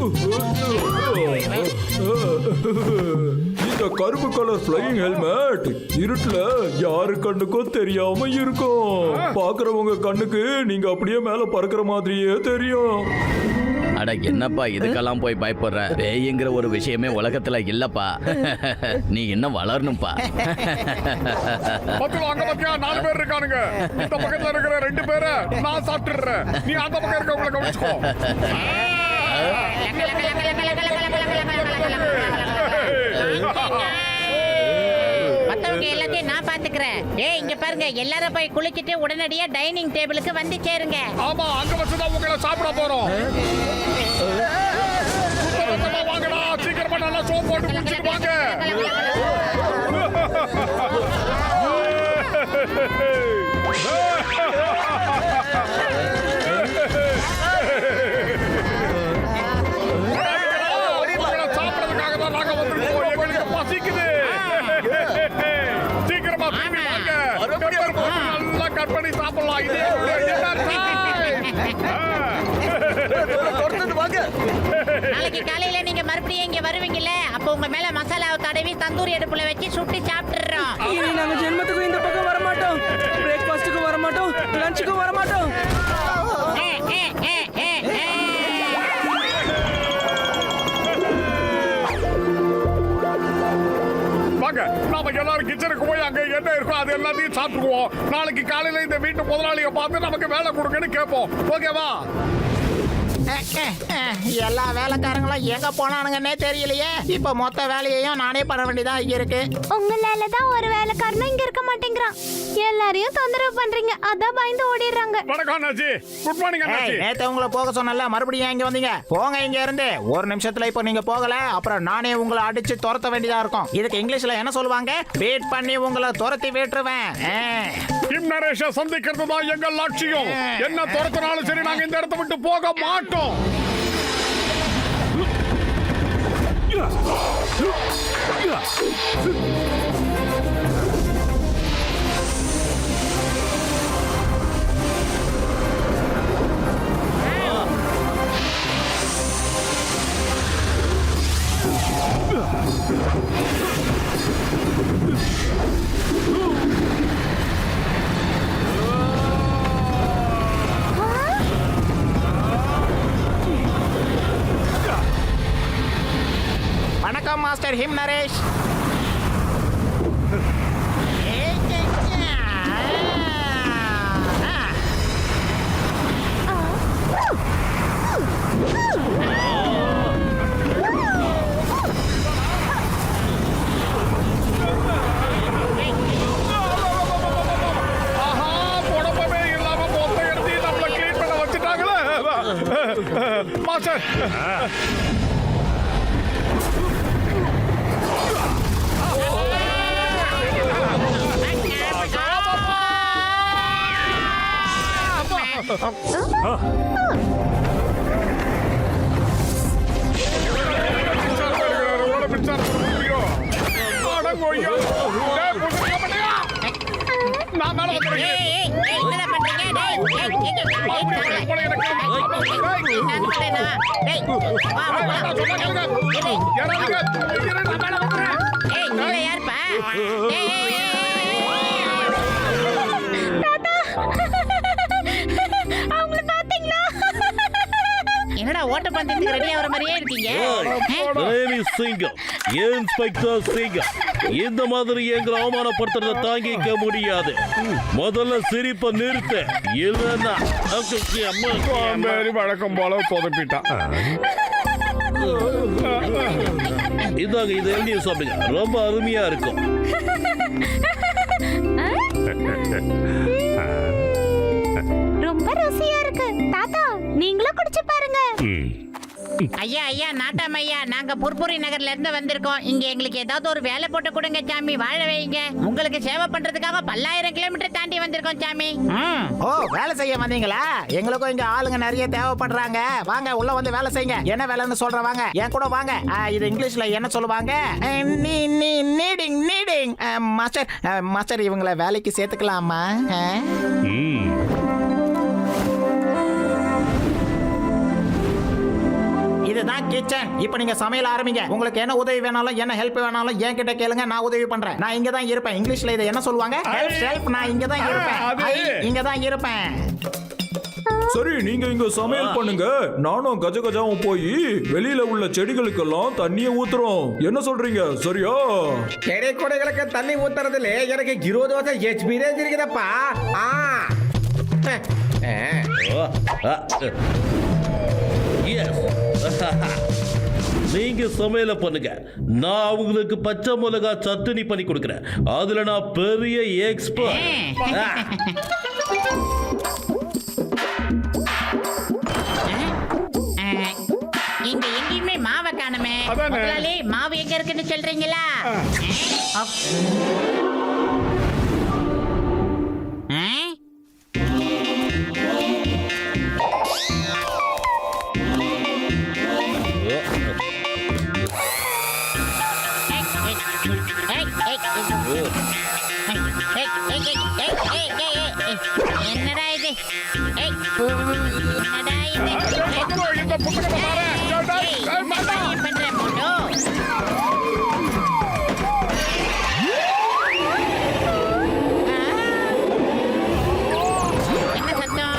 இந்த கருப்பு கலர் ஃப்ளையிங் ஹெல்மெட் இருட்டுல யாரு கண்ணுக்கும் தெரியாம இருக்கும். பாக்குறவங்க கண்ணுக்கு நீங்க அப்படியே மேல பறக்கிற மாதிரியே தெரியும். அட என்னப்பா இதுக்கெல்லாம் போய் பயப்படுற? பேய்ங்கிற ஒரு விஷயமே உலகத்துல இல்லப்பா. நீ இன்னும் வளரணும்பா. பத்துல அங்க பத்தியா 4 பேர் இருக்கானுங்க. இந்த பக்கத்துல இருக்கிற 2 பேரை நான் சாப்பிட்டுறேன். நீ அந்த பக்கம் இருக்கவங்களை கவனிச்சுக்கோ. மத்தவங்க எல்லாத்தையும் நான் பாத்துக்கிறேன். ஏய், இங்க பாருங்க, எல்லாரும் போய் குளிச்சிட்டு உடனடியா டைனிங் டேபிளுக்கு வந்து சேருங்க. ஆமா, அங்க வச்சுதான் உங்களை சாப்பிட போறோம். வாங்கடா, சீக்கிரமா நல்லா சோப் போட்டு குடிச்சிட்டு வாங்க. சாப்பிடறதுக்காக தான் நாங்க வந்திருக்கோம். எங்களுக்கு பசிக்குது. சீக்கிரமா திரும்பி வாங்க. பெப்பர் போட்டு நல்லா கட் பண்ணி சாப்பிடலாம். இது நாளைக்கு காலையில நீங்க மறுபடியும் இங்க வருவீங்கல்ல, அப்ப உங்க மேல மசாலாவை தடவி தந்தூரி அடுப்புல வச்சு சுட்டு சாப்பிட்டுறோம். இனி நாங்க ஜென்மத்துக்கும் இந்த பக்கம் வர மாட்டோம். பிரேக்ஃபாஸ்ட்டுக்கும் வர மாட்டோம், லஞ்சுக்கும் வர மாட்டோம். வாங்க, நாம எல்லாரும் கிச்சனுக்கு போய் அங்க என்ன இருக்கோ அது எல்லாத்தையும் சாப்பிடுவோம். நாளைக்கு காலையில இந்த வீட்டு முதலாளியை பார்த்து நமக்கு வேலை கொடுங்கன்னு கேட்போம். ஓகேவா? எல்லா வேலைக்காரங்களும் எங்க போனானுங்கன்னே தெரியலையே. இப்ப மொத்த வேலையையும் நானே பண்ண வேண்டியதா இருக்கு. உங்களால தான் ஒரு வேலைக்காரனும் இங்க இருக்க மாட்டேங்கிறான். எல்லாரையும் தொந்தரவு பண்றீங்க, அதான் பயந்து ஓடிடுறாங்க. வணக்கம் அண்ணாச்சி. குட் மார்னிங் அண்ணாச்சி. நேத்து உங்களை போக சொன்னல, மறுபடியும் இங்க வந்தீங்க. போங்க இங்க இருந்து. ஒரு நிமிஷத்துல இப்ப நீங்க போகல, அப்புறம் நானே உங்களை அடிச்சு துரத்த வேண்டியதா இருக்கும். இதுக்கு இங்கிலீஷ்ல என்ன சொல்லுவாங்க? பீட் பண்ணி உங்களை துரத்தி விட்டுருவேன். ஹிம் நரேஷ சந்திக்கிறது தான் எங்கள் லட்சியம். என்ன துரத்தினாலும் சரி, நாங்க இந்த இடத்தை விட்டு போக மாட்டோம். வணக்கம் மாஸ்டர் ஹிம் நரேஷ். மாஸ்டர். நான் மேல வந்துடுறேன். என்னடா பண்றீங்க? யாருப்பா? என்னடா ஓட்டப்பந்தயத்துக்கு ரெடி ஆகிற மாதிரியே இருக்கீங்க? சிங்கம், இன்ஸ்பெக்டர் சிங்கம், இந்த மாதிரி எங்களை அவமானப்படுத்துறத தாங்கிக்க முடியாது. முதல்ல சிரிப்பை நிறுத்த, இல்லைன்னா வழக்கம் போல சொதப்பிட்டான். இதாங்க, இது எழுதி சாப்பிடுங்க, ரொம்ப அருமையா இருக்கும். ரொம்ப ருசியா இருக்கு தாத்தா, நீங்களும் குடிச்சு பாருங்க. ஐயா ஐயா நாட்டாம் ஐயா, நாங்க புர்புரி நகர்ல இருந்து வந்திருக்கோம். இங்க எங்களுக்கு ஏதாவது ஒரு வேலை போட்டு கொடுங்க சாமி, வாழ வைங்க. உங்களுக்கு சேவை பண்றதுக்காக 10,000 கிலோமீட்டர் தாண்டி வந்திருக்கோம் சாமி. ஓ, வேலை செய்ய வந்தீங்களா? எங்களுக்கும் இங்க ஆளுங்க நிறைய தேவைப்படுறாங்க. வாங்க உள்ள வந்து வேலை செய்யுங்க. என்ன வேலைன்னு சொல்றேன், வாங்க என் கூட வாங்க. இது இங்கிலீஷ்ல என்ன சொல்லுவாங்க? Needing needing. மாஸ்டர் மாஸ்டர், இவங்களை வேலைக்கு சேர்த்துக்கலாமா? இதுதான் கிச்சன். இப்போ நீங்க சமையல் ஆரம்பிங்க. உங்களுக்கு என்ன உதவி வேணாலும், என்ன ஹெல்ப் வேணாலும் என்கிட்ட கேளுங்க, நான் உதவி பண்றேன். நான் இங்க தான் இருப்பேன். இங்கிலீஷ்ல இதை என்ன சொல்லுவாங்க? Help help. நான் இங்க தான் இருப்பேன். இங்க தான் இருப்பேன். சரி, நீங்க இங்க சமையல் பண்ணுங்க. நானும் கஜகஜாவும் போய் வெளியில உள்ள செடிகளுக்கெல்லாம் தண்ணிய ஊத்துறோம். என்ன சொல்றீங்க? சரியா? செடி கொடைகளுக்கு தண்ணி ஊத்துறதுல எனக்கு 20 வருஷம் எக்ஸ்பீரியன்ஸ் இருக்குதப்பா. நீங்க சமையல பண்ணுங்க, நான் அவங்களுக்கு பச்சை மிளகா சட்னி பண்ணி கொடுக்கிறேன். அதுல நான் பெரிய எக்ஸ்பர்ட். இங்க எங்கேயுமே மாவை காணுமே. முதலாளி, மாவு எங்க இருக்குன்னு சொல்றீங்களா? என்னடா இது? என்னடா இது? பண்ற போட்டோ என்ன சத்தம்?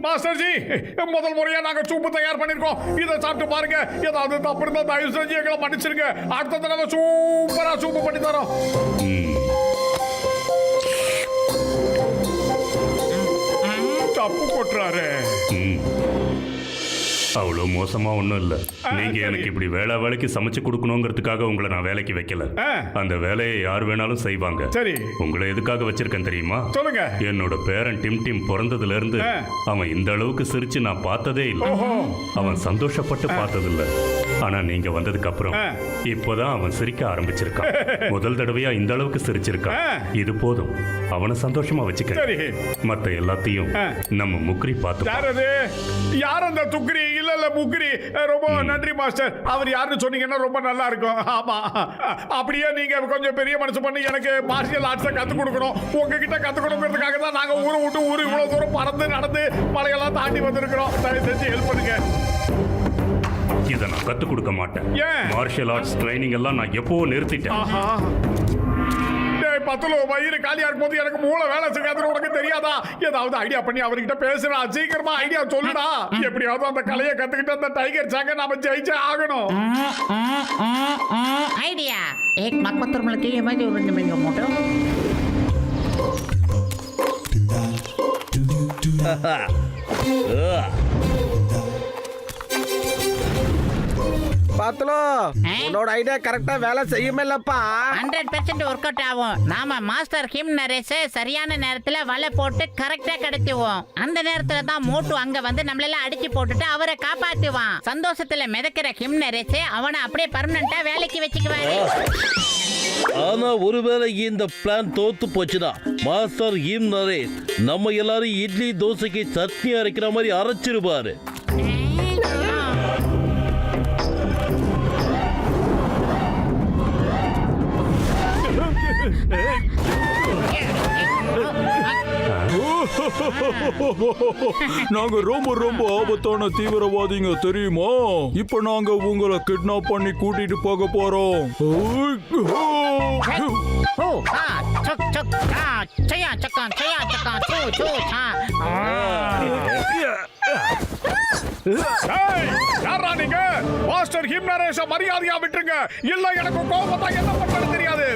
மாஸ்டர் ஜி, முதல் முறையா நாங்க சூப்பு தயார் பண்ணிருக்கோம். இதை சாப்பிட்டு பாருங்க. ஏதாவது தப்பு இருந்தா தயவு செஞ்சு எங்களை மன்னிச்சிருங்க. அடுத்த தடவை சூப்பரா சூப்பு பண்ணி தரோம். தப்பு கொட்டுறாரு. அவ்வளோ மோசமா ஒன்றும் இல்லை. நீங்க எனக்கு இப்படி வேலைக்கு சமைச்சு கொடுக்கணுங்கிறதுக்காக உங்களை நான் வேலைக்கு வைக்கல. அந்த வேலையை யார் வேணாலும் செய்வாங்க. சரி, உங்களை எதுக்காக வச்சிருக்கேன் தெரியுமா? சொல்லுங்க. என்னோட பேரன் டிம் பிறந்ததுல இருந்து அவன் இந்த அளவுக்கு சிரிச்சு நான் பார்த்ததே இல்லை. அவன் சந்தோஷப்பட்டு பார்த்ததில்லை. ஆனா நீங்க வந்ததுக்கு அப்புறம் இப்போதான் அவன் சிரிக்க ஆரம்பிச்சிருக்கான். முதல் தடவையா இந்த அளவுக்கு சிரிச்சிருக்கான். இது போதும், அவனை சந்தோஷமா வச்சுக்க. சரி. மத்த எல்லாத்தையும் நம்ம முக்ரி பார்த்து. யார் அது? யார் அந்த துக்ரி? இல்ல முக்ரி. ரொம்ப நன்றி மாஸ்டர். அவர் யாருன்னு சொன்னீங்கன்னா ரொம்ப நல்லா இருக்கும். ஆமா, அப்படியே நீங்க கொஞ்சம் பெரிய மனசு பண்ணி எனக்கு மார்ஷியல் ஆர்ட்ஸை கத்து கொடுக்கணும். உங்ககிட்ட கத்துக்கணுங்கிறதுக்காக தான் நாங்க ஊரை விட்டு ஊரு இவ்வளவு தூரம் பறந்து நடந்து மலையெல்லாம் தாண்டி வந்திருக்கிறோம். தயவு செஞ்சு ஹெல்ப் பண்ணுங்க. இதை நான் கத்துக் கொடுக்க மாட்டேன். ஏன்? மார்ஷியல் ஆர்ட்ஸ் ட்ரைனிங் எல்லாம் நான் எப்போ நிறுத்திட்டேன். பத்துல வயிறு காலியா இருக்கும் போது எனக்கு மூளை வேலை செய்யாதுன்னு உனக்கு தெரியாதா? ஏதாவது ஐடியா பண்ணி அவர்கிட்ட பேசுறா. சீக்கிரமா ஐடியா சொல்லுடா. எப்படியாவது அந்த கலையை கத்துக்கிட்டு அந்த டைகர் சாங்க நாம ஜெயிச்சே ஆகணும். ஐடியா एक मकबतुर मिलके ये मैं जो मिलेंगे मोटो பாத்தலோ உன்னோட ஐடியா கரெக்டா வேலை செய்யுமில்லப்பா. 100% ஒர்க் அவுட் ஆகும். நாம மாஸ்டர் ஹிம் நரேஷ் சரியான நேரத்துல வலை போட்டு கரெக்டா கடத்துவோம். அந்த நேரத்துல தான் மோட்டு அங்க வந்து நம்மளெல்லாம் அடிச்சு போட்டுட்டு அவரை காப்பாத்துவான். சந்தோஷத்துல மிதக்கிற ஹிம் நரேஷ் அவனை அப்படியே பர்மனண்டா வேலைக்கு வச்சுக்குவாரு. ஆனா ஒருவேளை இந்த பிளான் தோத்து போச்சுன்னா மாஸ்டர் ஹிம் நரேஷ் நம்ம எல்லாரும் இட்லி தோசைக்கு சட்னி அரைக்கிற மாதிரி அரைச்சிருப்பாரு. நாங்க ரொம்ப ரொம்ப ஆபத்தான தீவிரவாதிங்க தெரியுமா? இப்ப நாங்க உங்களை கிட்னாப் பண்ணி கூட்டிட்டு போக போறோம். யாரா நீங்க? மாஸ்டர் ஹிம் நரேஷ மரியாதையா விட்டுருங்க. இல்ல எனக்கு கோபம் தான் என்ன பண்றது தெரியாது.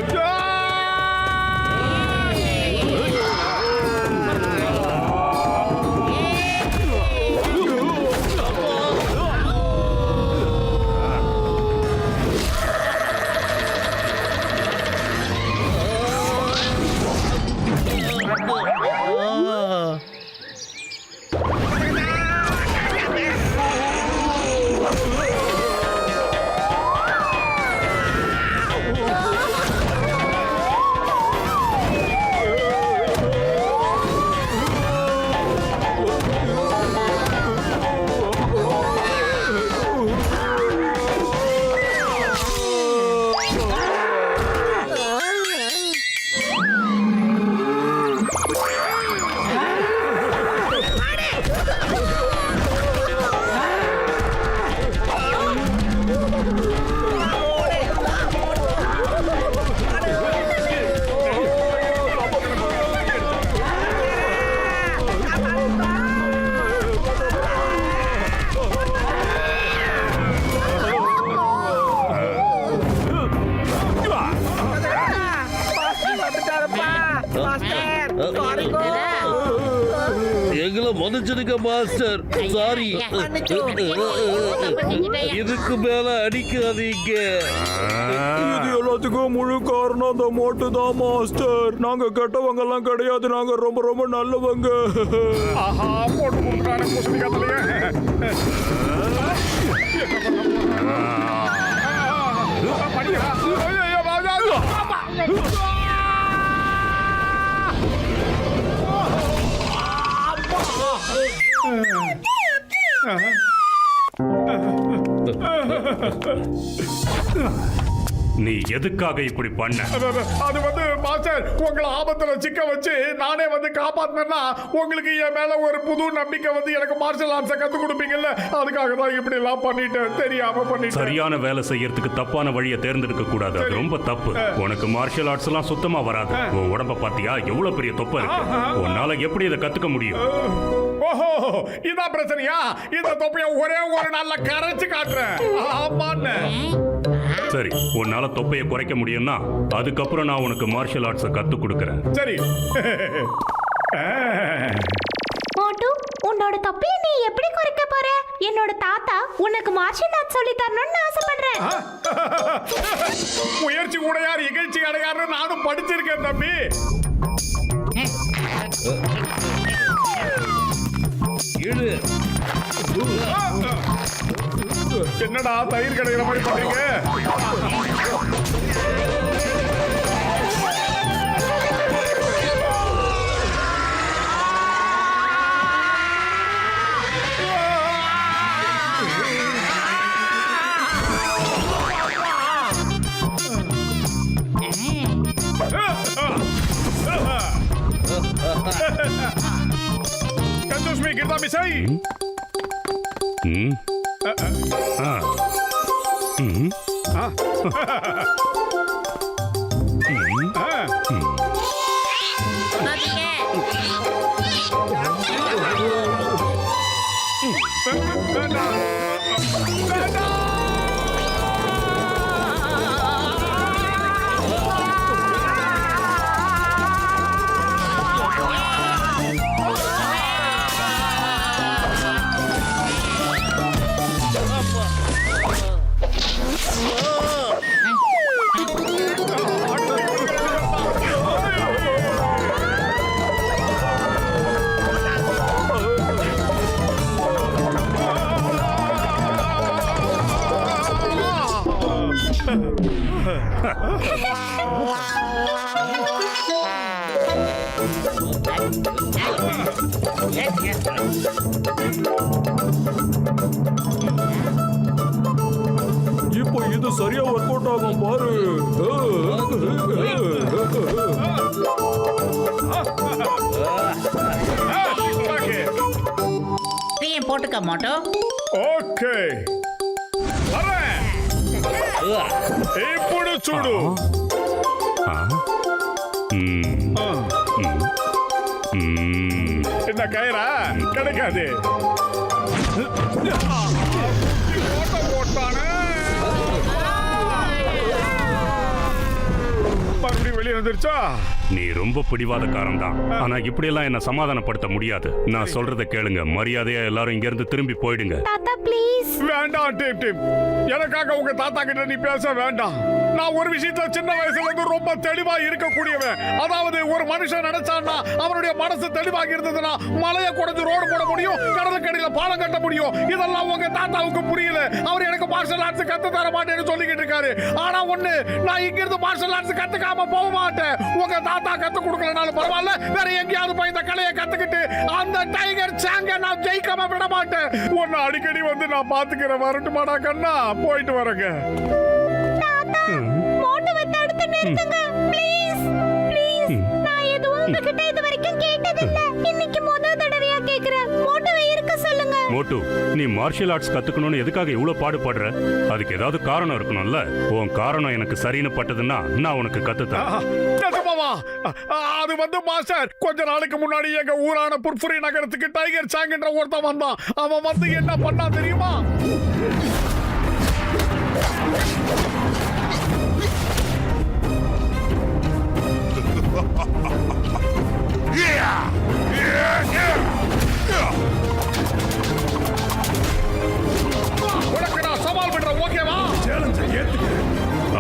எங்களை மன்னிச்சிருக்க மாஸ்டர். சாரி. இதுக்கு மேல அடிக்காதீங்க. இது எல்லாத்துக்கும் முழு காரணம் அந்த மோட்டு தான் மாஸ்டர். நாங்க கெட்டவங்க எல்லாம் கிடையாது. நாங்க ரொம்ப ரொம்ப நல்லவங்க. ஆஹா, போட்டு கொடுக்குறானே குசனிக்காதலையே. நீ எதுக்காக இப்படி பண்ண? அது வந்து மாஸ்டர், உங்களை ஆபத்துல சிக்க வச்சு நானே வந்து காப்பாத்தினா உங்களுக்கு என் மேல ஒரு புது நம்பிக்கை வந்து எனக்கு மார்ஷல் ஆர்ட்ஸை கத்து கொடுப்பீங்கல்ல, அதுக்காக தான் இப்படி எல்லாம் பண்ணிட்டேன். தெரியாம பண்ணிட்டேன். சரியான வேலை செய்யறதுக்கு தப்பான வழியை தேர்ந்தெடுக்க கூடாது. அது ரொம்ப தப்பு. உனக்கு மார்ஷல் ஆர்ட்ஸ் எல்லாம் சுத்தமா வராது. உன் உடம்ப பாத்தியா எவ்வளவு பெரிய தொப்பை இருக்கு. உன்னால எப்படி இதை கத்துக்க முடியும்? ஓஹோ, இதான் பிரச்சனையா? இந்த தொப்பைய ஒரே ஒரு நாள்ல கரைச்சு காட்டுறேன். ஆமான்னு. சரி, உன்னால தொப்பையை குறைக்க முடியும்னா அதுக்கப்புறம் நான் உனக்கு மார்ஷல் ஆர்ட்ஸை கத்து கொடுக்கறேன். சரி. மோட்டு, உன்னோட தொப்பையை நீ எப்படி குறைக்க போற? என்னோட தாத்தா உனக்கு மார்ஷல் ஆர்ட்ஸ் சொல்லி தரணும்னு ஆசைப்படுறேன். முயற்சி உடையார் இகழ்ச்சி அடையார்னு நானும் படிச்சிருக்கேன் தம்பி. இழு. என்னடா தயிர் கடையிற மாதிரி பண்ணீங்க? Excuse me, गिरता मिसाई। இப்போ இது சரியா ஒர்க் அவுட் ஆகும் பாரு. நீயும் போட்டுக்க மோட்டோ. ఓకే అరే ఇప్పుడు చూడు இந்த கயிறா கிடைக்காது. போட்டானே மறுபடியும் வெளியே வந்துருச்சா? நீ ரொம்ப பிடிவாதக்காரன் தான். ஆனா இப்படி எல்லாம் என்ன சமாதானப்படுத்த முடியாது. நான் சொல்றத கேளுங்க. மரியாதையா எல்லாரும் இங்க இருந்து திரும்பி போயிடுங்க. தாத்தா ப்ளீஸ். வேண்டாம் டீப் டீப், எனக்காக உங்க தாத்தா கிட்ட நீ பேச வேண்டாம். நான் ஒரு விஷயத்துல சின்ன வயசுல இருந்து ரொம்ப தெளிவா இருக்கக்கூடியவன். அதாவது ஒரு மனுஷன் நினைச்சான்னா அவனுடைய மனசு தெளிவாக இருந்ததுன்னா மலையை குடைஞ்சு ரோடு போட முடியும், கடலுக்கடியில பாலம் கட்ட முடியும். இதெல்லாம் உங்க தாத்தாவுக்கு புரியல. அவர் எனக்கு மார்ஷல் ஆர்ட்ஸ் கத்து தர மாட்டேன்னு சொல்லிக்கிட்டு இருக்காரு. ஆனா ஒண்ணு, நான் இங்க இருந்து மார்ஷல் ஆர்ட்ஸ் கத்துக்காம போக மாட்டேன். உங்க தாத்தா கத்து கொடுக்கலனாலும் பரவாயில்ல, வேற எங்கேயாவது போய் இந்த கலையை கத்துக்கிட்டு அந்த டைகர் சாங்க நான் ஜெயிக்காம விட மாட்டேன். ஒன்னு அடிக்கடி வந்து நான் பாத்துக்கிறேன். வரட்டுமாடா கண்ணா? போயிட்டு வரேங்க. தாத்தா மோட்டோவை தடுத்து நிறுத்துங்க ப்ளீஸ் ப்ளீஸ். நான் எதுவும் உங்ககிட்ட இது வரைக்கும் கேட்டதில்லை. இன்னைக்கு முதல் தடவையா கேக்குறேன். மோட்டோவை இருக்க சொல்லுங்க. மோட்டு, நீ மார்ஷியல் ஆர்ட்ஸ் கத்துக்கணும்னு எதுக்காக இவ்வளவு பாடுபடுற? அதுக்கு ஏதாவது காரணம் இருக்கணும்ல. உன் காரணம் எனக்கு சரின்னு பட்டதுன்னா நான் உனக்கு கத்துத்தரேன். அது வந்து மாஸ்டர், கொஞ்ச நாளைக்கு முன்னாடி எங்க ஊரான புர்ஃபுரி நகரத்துக்கு டைகர் சாங் என்ற ஒருத்தன் வந்தான். அவன் வந்து என்ன பண்ணா தெரியுமா? உனக்கு நான் சவால் பண்றேன், ஓகேவா? சேலஞ்சை ஏத்துக்கிறேன்.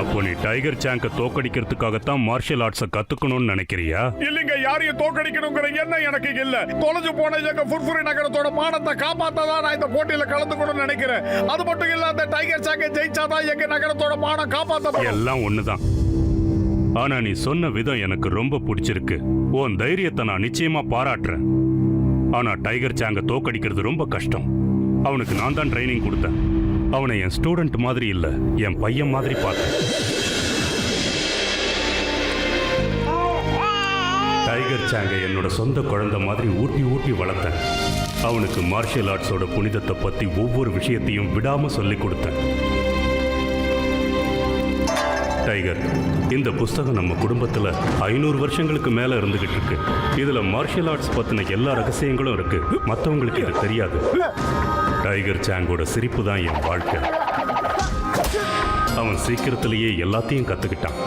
அப்போ நீ டைகர் சாங்க தோக்கடிக்கிறதுக்காகத்தான் மார்ஷியல் ஆர்ட்ஸை கத்துக்கணும்னு நினைக்கிறியா? இல்லைங்க, யாரையும் தோக்கடிக்கணுங்கிற எண்ணம் எனக்கு இல்ல. தொலைஞ்சு போன எங்க புர்ஃபுரி நகரத்தோட மானத்தை காப்பாத்ததான் நான் இந்த போட்டியில கலந்துக்கணும்னு நினைக்கிறேன். அது மட்டும் இல்ல, அந்த டைகர் சாங்க ஜெயிச்சாதான் எங்க நகரத்தோட மானம் காப்பாத்த. எல்லாம் ஒண்ணுதான். ஆனா நீ சொன்ன விதம் எனக்கு ரொம்ப பிடிச்சிருக்கு. உன் தைரியத்தை நான் நிச்சயமா பாராட்டுறேன். ஆனா டைகர் சாங்க தோக்கடிக்கிறது ரொம்ப கஷ்டம். அவனுக்கு நான் தான் ட்ரைனிங் கொடுத்தேன். அவனை என் ஸ்டூடெண்ட் மாதிரி இல்ல, என் பையன் மாதிரி பார்த்தேன். டைகர் சாங்க என்னோட சொந்த குழந்தை மாதிரி ஊட்டி ஊட்டி வளர்த்தேன். அவனுக்கு மார்ஷியல் ஆர்ட்ஸோட புனிதத்தை பத்தி ஒவ்வொரு விஷயத்தையும் விடாம சொல்லிக் கொடுத்தேன். டைகர், இந்த புஸ்தகம் நம்ம குடும்பத்துல 500 வருஷங்களுக்கு மேல இருந்துகிட்டு இருக்கு. இதுல மார்ஷியல் ஆர்ட்ஸ் பத்தின எல்லா ரகசியங்களும் இருக்கு. மத்தவங்களுக்கு இது தெரியாது. டைகர் சாங்கோட சிரிப்பு தான் என் வாழ்க்கை. அவன் சீக்கிரத்திலேயே எல்லாத்தையும் கத்துக்கிட்டான்.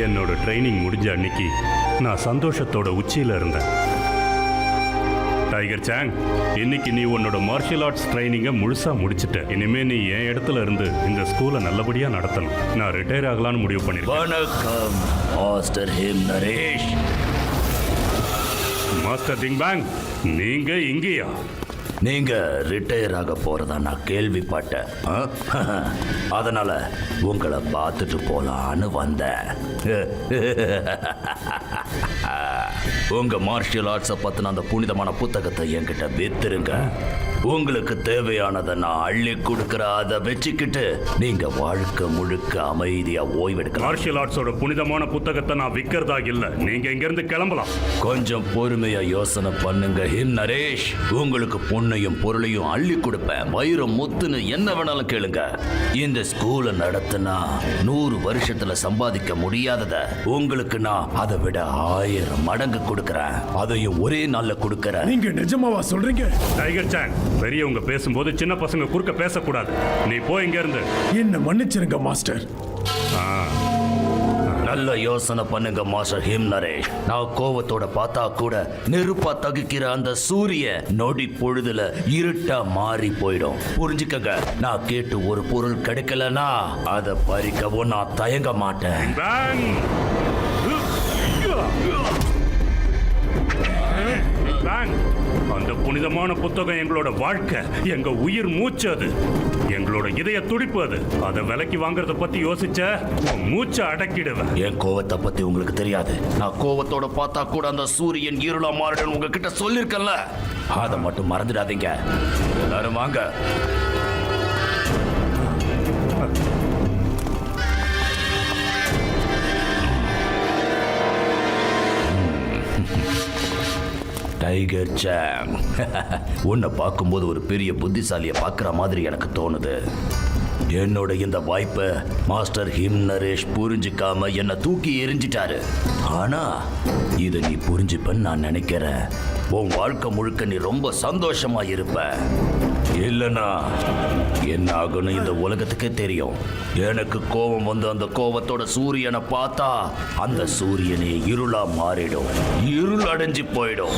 என்னோட ட்ரைனிங் முடிஞ்ச அன்னைக்கு நான் சந்தோஷத்தோட உச்சியில இருந்தேன். டைகர் சாங், இன்னைக்கு நீ உன்னோட மார்ஷியல் ஆர்ட்ஸ் ட்ரைனிங்கை முழுசா முடிச்சிட்ட. இனிமே நீ என் இடத்துல இருந்து இந்த ஸ்கூலை நல்லபடியா நடத்தணும். நான் ரிட்டையர் ஆகலான்னு முடிவு பண்ணிருக்கேன். வணக்கம் master him Naresh. Master Ding bang, நீங்க இங்கேயா? நீங்க ரிட்டையர் ஆக போறதா நான் கேள்விப்பட்டேன். அதனால உங்களை பார்த்துட்டு போலான்னு வந்தேன். உங்க மார்ஷியல் ஆர்ட்ஸை பத்தின அந்த புனிதமான புத்தகத்தை என்கிட்ட வித்துருங்க. உங்களுக்கு தேவையானதை நான் அள்ளி கொடுக்கிற, அதை வச்சுக்கிட்டு நீங்க வாழ்க்கை முழுக்க அமைதியா ஓய்வெடுக்கலாம். மார்ஷியல் ஆர்ட்ஸோட புனிதமான புத்தகத்தை நான் விற்கிறதா இல்ல. நீங்க இங்க இருந்து கிளம்பலாம். கொஞ்சம் பொறுமையா யோசனை பண்ணுங்க ஹிம் நரேஷ். உங்களுக்கு பொண்ணையும் பொருளையும் அள்ளி கொடுப்பேன். வைரம் முத்துன்னு என்ன வேணாலும் கேளுங்க. இந்த ஸ்கூலை நடத்தினா 100 வருஷத்துல சம்பாதிக்க முடியாதத உங்களுக்கு நான் அதை விட 1000 மடங்கு கொடுக்கறேன். அதையும் ஒரே நாள்ல கொடுக்கறேன். நீங்க நிஜமாவா சொல்றீங்க? டைகர் சாங், பெரியவங்க பேசும்போது சின்ன பசங்க குறுக்க பேசக்கூடாது. நீ போய் இங்க இருந்து. என்ன மன்னிச்சிருங்க மாஸ்டர். நல்ல யோசனை பண்ணுங்க மாஸ்டர் ஹிம் நரேஷ். நான் கோவத்தோட பார்த்தா கூட நெருப்பா தகிக்கிற அந்த சூரிய நொடி பொழுதுல இருட்டா மாறி போயிடும். புரிஞ்சுக்கங்க, நான் கேட்டு ஒரு பொருள் கிடைக்கலனா அதை பறிக்கவும் நான் தயங்க மாட்டேன். அந்த புனிதமான புத்தகம் எங்களோட வாழ்க்கை, எங்க உயிர் மூச்சு. அது எங்களோட இதய துடிப்பு. அதை விலைக்கு வாங்குறத பத்தி யோசிச்ச மூச்சை அடக்கிடுவேன். என் கோவத்தை பத்தி உங்களுக்கு தெரியாது. நான் கோவத்தோட பார்த்தா கூட அந்த சூரியன் இருளா மாறிடும் உங்ககிட்ட சொல்லிருக்கல. அதை மட்டும் மறந்துடாதீங்க. எல்லாரும் வாங்க. டைகர் சாங், உன்னை பார்க்கும்போது ஒரு பெரிய புத்திசாலியை பார்க்குற மாதிரி எனக்கு தோணுது. என்னோட இந்த வாய்ப்பை மாஸ்டர் ஹிம் நரேஷ் புரிஞ்சுக்காம என்னை தூக்கி எரிஞ்சிட்டாரு. ஆனா இதை நீ புரிஞ்சுப்பன்னு நான் நினைக்கிறேன். உன் வாழ்க்கை முழுக்க நீ ரொம்ப சந்தோஷமா இருப்ப. இல்லைனா என்ன ஆகுன்னு இந்த உலகத்துக்கே தெரியும். எனக்கு கோபம் வந்து அந்த கோபத்தோட சூரியனை பார்த்தா அந்த சூரியனே இருளா மாறிடும், இருள் அடைஞ்சு போயிடும்.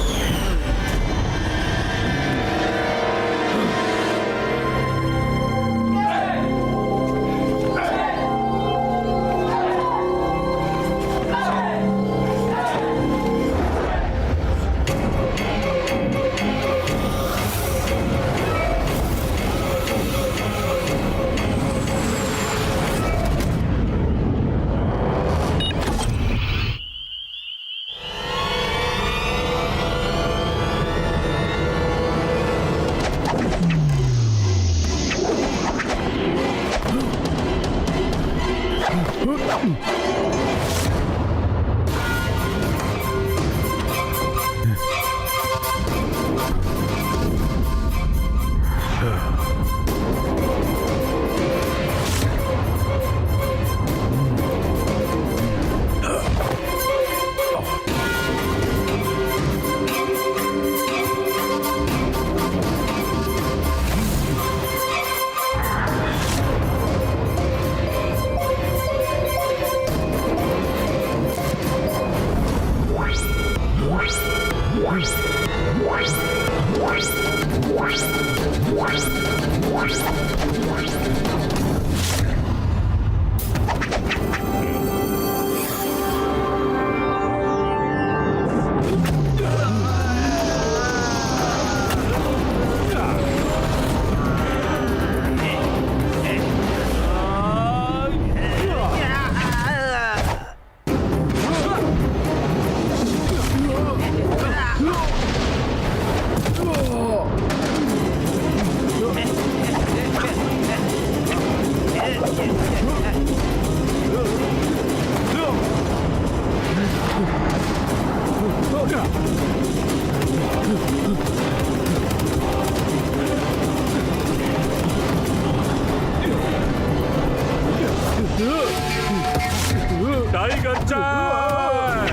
Tiger song!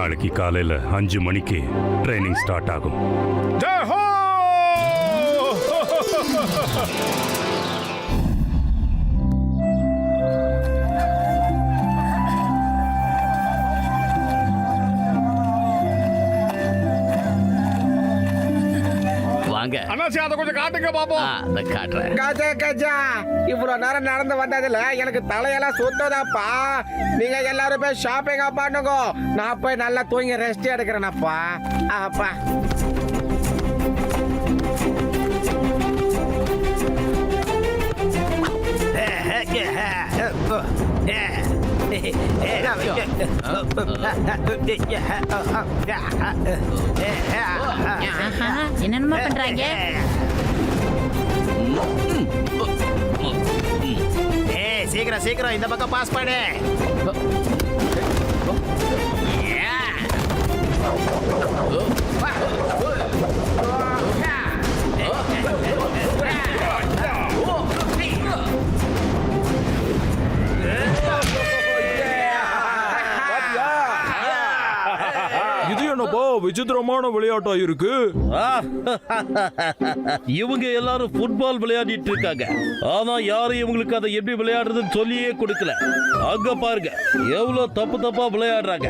நாளைக்கு காலையில 5 மணிக்கு ட்ரைனிங் ஸ்டார்ட் ஆகும். ஜெய் ஹோ! வாங்க. அண்ணாச்சி அதை கொஞ்சம் காட்டுங்க பாப்போம். அதை காட்டுறேன். கஜா கஜா இவ்வளவு நேரம் நடந்து வந்ததுல எனக்கு தலையெல்லாம் சுத்ததாப்பா. நீங்க எல்லாரும் போய் ஷாப்பிங்கா பண்ணுங்க. நான் போய் நல்லா தூங்கி ரெஸ்ட் எடுக்கிறேனப்பா. அப்பா என்னென்னமோ பண்றாங்க. சீக்கிரம் சீக்கிரம் இந்த பக்கம் பாஸ் பண்ணு. இது என்னப்பா விசித்திரமான விளையாட்டா இருக்கு. இவங்க எல்லாரும் ஃபுட்பால் விளையாடிட்டு இருக்காங்க. ஆனா யாரும் இவங்களுக்கு அதை எப்படி விளையாடுறதுன்னு சொல்லியே கொடுக்கல. அங்க பாருங்க எவ்வளவு தப்பு தப்பா விளையாடுறாங்க.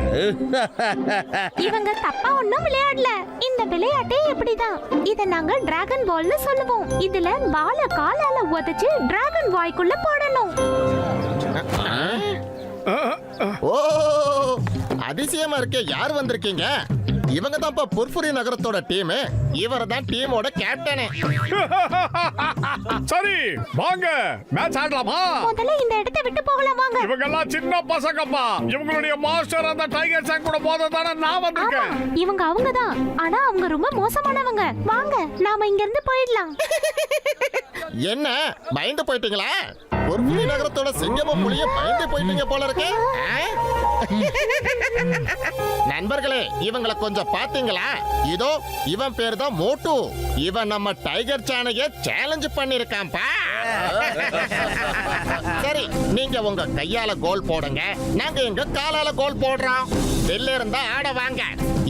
இவங்க தப்பா ஒண்ணும் விளையாடல. இந்த விளையாட்டே இப்படிதான். இத நாங்க டிராகன் பால்னு சொல்லுவோம். இதுல பால காலால உதைச்சு டிராகன் வாய்க்குள்ள போடணும். ஓ அதிசயமா இருக்கே. யார் வந்திருக்கீங்க? இவங்க தான்ப்பா பொர்ஃபுரி நகரத்தோட டீம். இவர தான் டீமோட கேப்டனே. சரி வாங்க மேட்ச் ஆடலாமா? முதல்ல இந்த இடத்தை விட்டு போகலாம் வாங்க. இவங்க எல்லாம் சின்ன பசங்கப்பா. இவங்களுடைய மாஸ்டர் அந்த டைகர் சாங் கூட போத தானே நான் வந்திருக்கேன். இவங்க அவங்கதான். ஆனா அவங்க ரொம்ப மோசமானவங்க. வாங்க நாம இங்க இருந்து போயிடலாம். என்ன பயந்து போயிட்டீங்களா? பொர்ஃபுரி நகரத்தோட சிங்கமும் புலியும் பயந்து போயிட்டீங்க போல இருக்கு. நண்பர்களே இவங்களை கொஞ்சம் பாத்தீங்களா? இதோ இவன் பேர் தான் மோட்டு. இவன் நம்ம டைகர் சானைய சேலஞ்ச் பண்ணிருக்கான்பா. சரி நீங்க உங்க கையால கோல் போடுங்க. நாங்க எங்க காலால கோல் போடுறோம். வெளில இருந்தா ஆட வாங்க.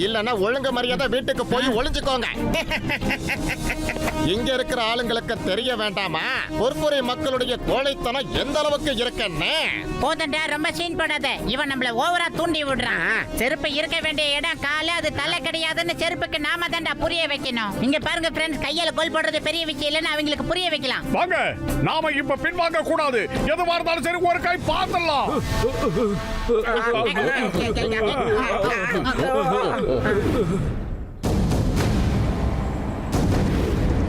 இல்லன்னா ஒழுங்கு மரியாதை வீட்டுக்கு போய் ஒளிஞ்சுக்கோங்க. இங்க இருக்கிற ஆளுங்களுக்கு தெரிய வேண்டாமா பொர்ஃபுரி மக்களுடைய கோழைத்தனம் எந்த அளவுக்கு இருக்குன்னு? போதண்டா ரொம்ப சீன் போடாத. இவன் நம்மள ஓவரா தூண்டி விடுறான். செருப்பு இருக்க வேண்டிய இடம் காலு, அது தலை கிடையாதுன்னு செருப்புக்கு நாம தான்டா புரிய வைக்கணும். இங்க பாருங்க ஃப்ரெண்ட்ஸ், கையால கோல் போடுறது பெரிய விஷயம் இல்லைன்னு அவங்களுக்கு புரிய வைக்கலாம். வாங்க நாம இப்ப பின்வாங்க கூடாது. எதுவா இருந்தாலும் சரி ஒரு கை பாத்துடலாம்.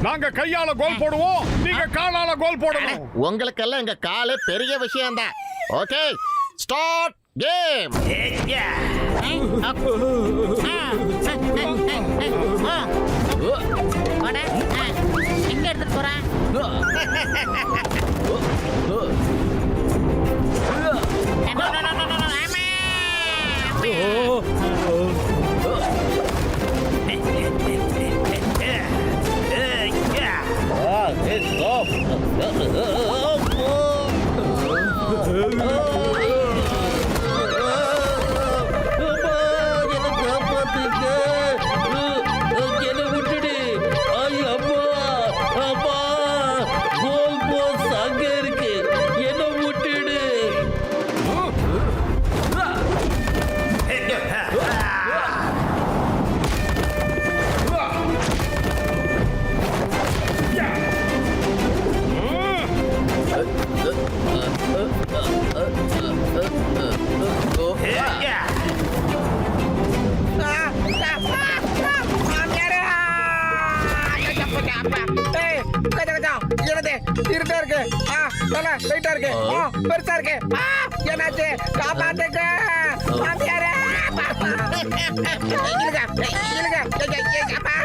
நாங்க கையால கோல் போடுவோம், நீங்க காலால கோல் போடணும். உங்களுக்கெல்லாம் எங்க காலே பெரிய விஷயம் தான். Okay start game. எங்க எடுத்துட்டு போறேன்? இருட்டா இருக்கு. லைட்டா இருக்கு. பெருசா இருக்கு. என்னாச்சு? காப்பாத்துங்க.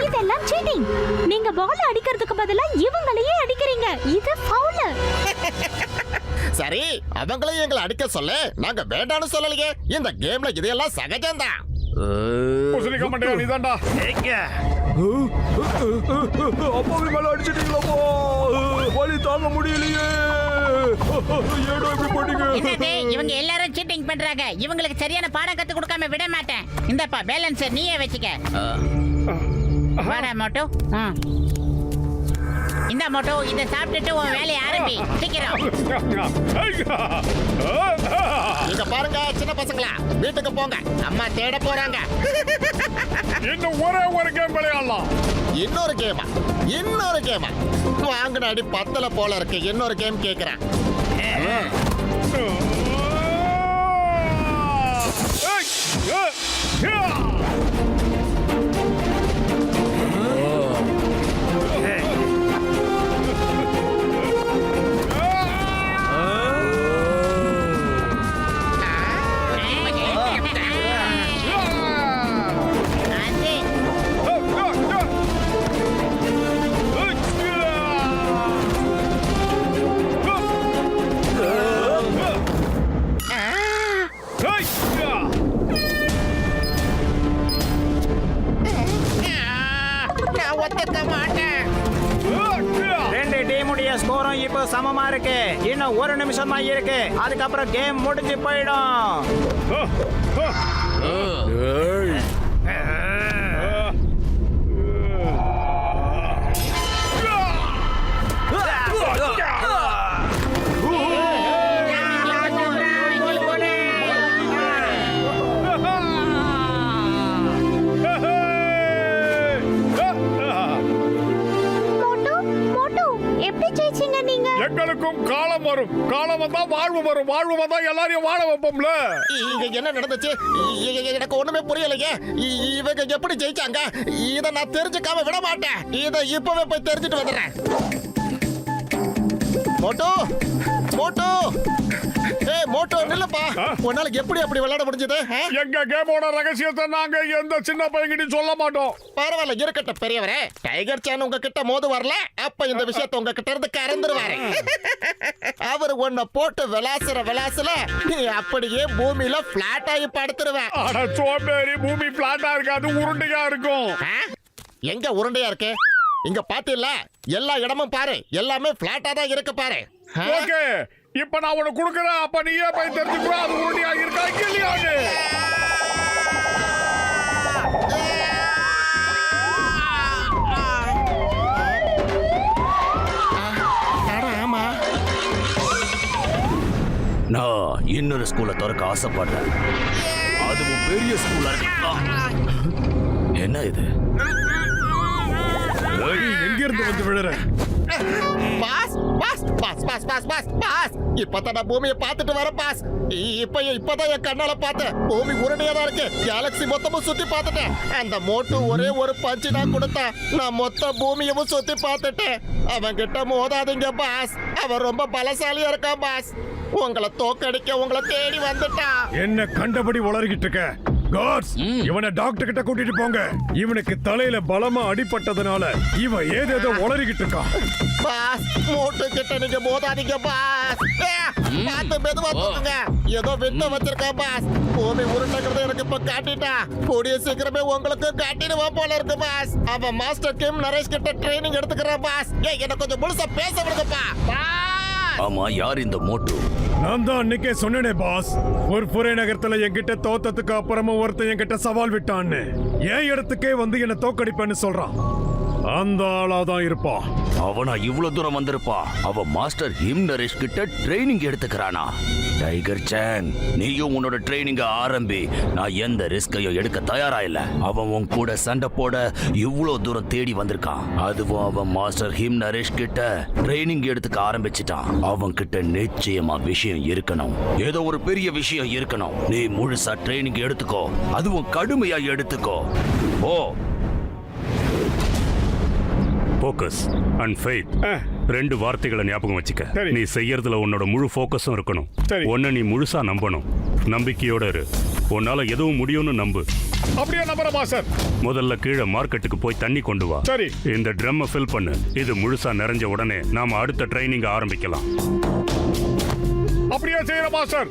இதெல்லாம் சீட்டிங். நீங்க பால் அடிக்கிறதுக்கு பதிலா இவங்களையே அடிக்கிறீங்க. இது ஃபவுல். சரி அவங்களையும் எங்களை அடிக்க சொல்லு. நாங்க வேண்டாம்னு சொல்லலையே. இந்த கேம்ல இதெல்லாம் சகஜம்தான். குசலிக்க மாட்டேன் நீதான்டா. அப்பாவி மேல அடிச்சிட்டீங்களப்பா. வலி தாங்க முடியலையே. ஏடா இப்படி பண்ணீங்க? என்னது இவங்க எல்லாரும் சீட்டிங் பண்றாங்க. இவங்களுக்கு சரியான பாடம் கத்து கொடுக்காம விட மாட்டேன். இந்தப்பா பேலன்ஸ் நீயே வச்சுக்க. வாடா மோட்டோ. இந்த மோட்டோ இத சாப்பிட்டுட்டு உன் வேலையை ஆரம்பி சீக்கிரம். இங்க பாருங்க சின்ன பசங்களா, வீட்டுக்கு போங்க, அம்மா தேட போறாங்க. இன்னும் ஒரே ஒரு கேம் விளையாடலாம். இன்னொரு கேமா வாங்கின அடி பத்தல போல இருக்கு. இன்னொரு கேம் கேக்குறேன். நான் ஒத்துக்க மாட்டேன். ரெண்டு டீமுடைய ஸ்கோரும் இப்போ சமமா இருக்கு. இன்னும் ஒரு நிமிஷம் தான் இருக்கு. அதுக்கப்புறம் கேம் முடிஞ்சு போயிடும். எங்களுக்கும் காலம் வரும். காலம் வந்தா வாழ்வு வரும். வாழ்வு வந்தா எல்லாரையும் வாழ வைப்போம்ல. இங்க என்ன நடந்துச்சு? எனக்கு ஒண்ணுமே புரியலையே. இவங்க எப்படி ஜெயிச்சாங்க? இத நான் தெரிஞ்சுக்காம விட மாட்டேன். இத இப்பவே போய் தெரிஞ்சுட்டு வந்துடுறேன். மோட்டோ மோட்டோ ஏய் மோட்டோ நில்லுப்பா. உன்னால எப்படி அப்படி விளையாட முடிஞ்சது? எங்க கேமோட ரகசியத்தை நாங்க எந்த சின்ன பையன்கிட்டயும் சொல்ல மாட்டோம். பரவாயில்ல இருக்கட்டும் பெரியவரே. டைகர் சான் உங்ககிட்ட மோது வரல, அப்ப இந்த விஷயத்தை உங்ககிட்ட இருந்து கறந்துருவாரு. அவர் உன்னை போட்டு விளாசுல நீ அப்படியே பூமியில பிளாட் ஆகி படுத்துருவேன். அட சோம்பேறி, பூமி பிளாட்டா இருக்காது, உருண்டையா இருக்கும். எங்க உருண்டையா இருக்கு? இங்க பாத்தில்ல, எல்லா இடமும் பாரு, எல்லாமே பிளாட்டா தான் இருக்கு பாரு. ஓகே, இப்ப நான் உனக்கு கொடுக்கறேன். அப்ப நீயே போய் தெரிஞ்சுக்கோ அது உருண்டையா இருக்கா இல்லையான்னு. ஆமா, நான் இன்னொரு ஸ்கூலை திறக்க ஆசைப்படுறேன். அதுவும் பெரிய ஸ்கூலா இருக்கு. என்ன இது? எங்க இருந்து வந்து விழுற? Boss boss boss boss boss boss boss இப்பதான் நான் பூமியை பார்த்துட்டு வரேன் பாஸ். இப்பதான் என் கண்ணால பார்த்தேன். பூமி உருண்டையா தான் இருக்கு. கேலக்ஸி மொத்தமும் சுத்தி பார்த்துட்டேன். அந்த மோட்டு ஒரே ஒரு பஞ்சு தான் கொடுத்தேன். நான் மொத்த பூமியவும் சுத்தி பார்த்துட்டேன். அவன் கிட்ட மோதாதீங்க பாஸ். அவன் ரொம்ப பலசாலியா இருக்கான் பாஸ். உங்களை தோக்கடிக்க உங்களை தேடி வந்துட்டான். என்ன கண்டபடி வளர்கிட்டு இருக்க? காட்ஸ், இவனை டாக்டர் கிட்ட கூட்டிட்டு போங்க. இவனுக்கு தலையில பலமா அடிபட்டதுனால இவன் ஏதேதோ உளறிக்கிட்டு இருக்கான். பாஸ், மோட்டு கிட்ட நீங்க மோதாதீங்க பாஸ். பார்த்து மெதுவா தூக்குங்க. ஏதோ வித்த வச்சிருக்கான் பாஸ். பூமி உருண்டைங்கிறத எனக்கு இப்ப காட்டிட்டா. கூடிய சீக்கிரமே உங்களுக்கு காட்டிடுவா போல இருக்கு பாஸ். அவன் மாஸ்டர் கிம் நரேஷ் கிட்ட ட்ரைனிங் எடுத்துக்கிறான் பாஸ். ஏய், என்ன கொஞ்சம் முழுசா பேச விடுங்கப்பா பாஸ். ஆமா, யார் இந்த மோட்டு? நான் தான் அன்னைக்கே சொன்னேனே பாஸ், ஒரு புரை நகரத்துல என்கிட்ட தோத்ததுக்கு அப்புறமா ஒருத்தன் என்கிட்ட சவால் விட்டான்னு. என் இடத்துக்கே வந்து என்ன தோக்கடிப்பேன்னு சொல்றான். அந்த ஆளாதான் இருப்பான். அவனா இவ்வளவு தூரம் வந்திருப்பா? அவன் மாஸ்டர் ஹிம் நரேஷ் கிட்ட ட்ரைனிங் எடுத்துக்கிறானா? டைகர் சாங், நீயும் உன்னோட ட்ரைனிங்க ஆரம்பி. நான் எந்த ரிஸ்கையும் எடுக்க தயாரா இல்ல. அவன் உன் கூட சண்டை போட இவ்வளவு தூரம் தேடி வந்திருக்கான். அதுவும் அவன் மாஸ்டர் ஹிம் நரேஷ் கிட்ட ட்ரைனிங் எடுத்துக்க ஆரம்பிச்சிட்டான். அவன் கிட்ட நிச்சயமா விஷயம் இருக்கணும். ஏதோ ஒரு பெரிய விஷயம் இருக்கணும். நீ முழுசா ட்ரைனிங் எடுத்துக்கோ. அதுவும் கடுமையா எடுத்துக்கோ. ஓ, ஃபோக்கஸ் அண்ட் ஃபெய்த், ரெண்டு வார்த்தைகளை ஞாபகம் வச்சுக்க. நீ செய்யறதுல உன்னோட முழு ஃபோக்கஸும் இருக்கணும். உன்னை நீ முழுசா நம்பணும். நம்பிக்கையோட இரு. உன்னால எதுவும் முடியும்னு நம்பு. அப்படியே நம்புறமா சார்? முதல்ல கீழே மார்க்கெட்டுக்கு போய் தண்ணி கொண்டு வா. சரி. இந்த ட்ரம்மை ஃபில் பண்ணு. இது முழுசா நிறைஞ்ச உடனே நாம அடுத்த ட்ரைனிங் ஆரம்பிக்கலாம். அப்படியே செய்யறமா சார்?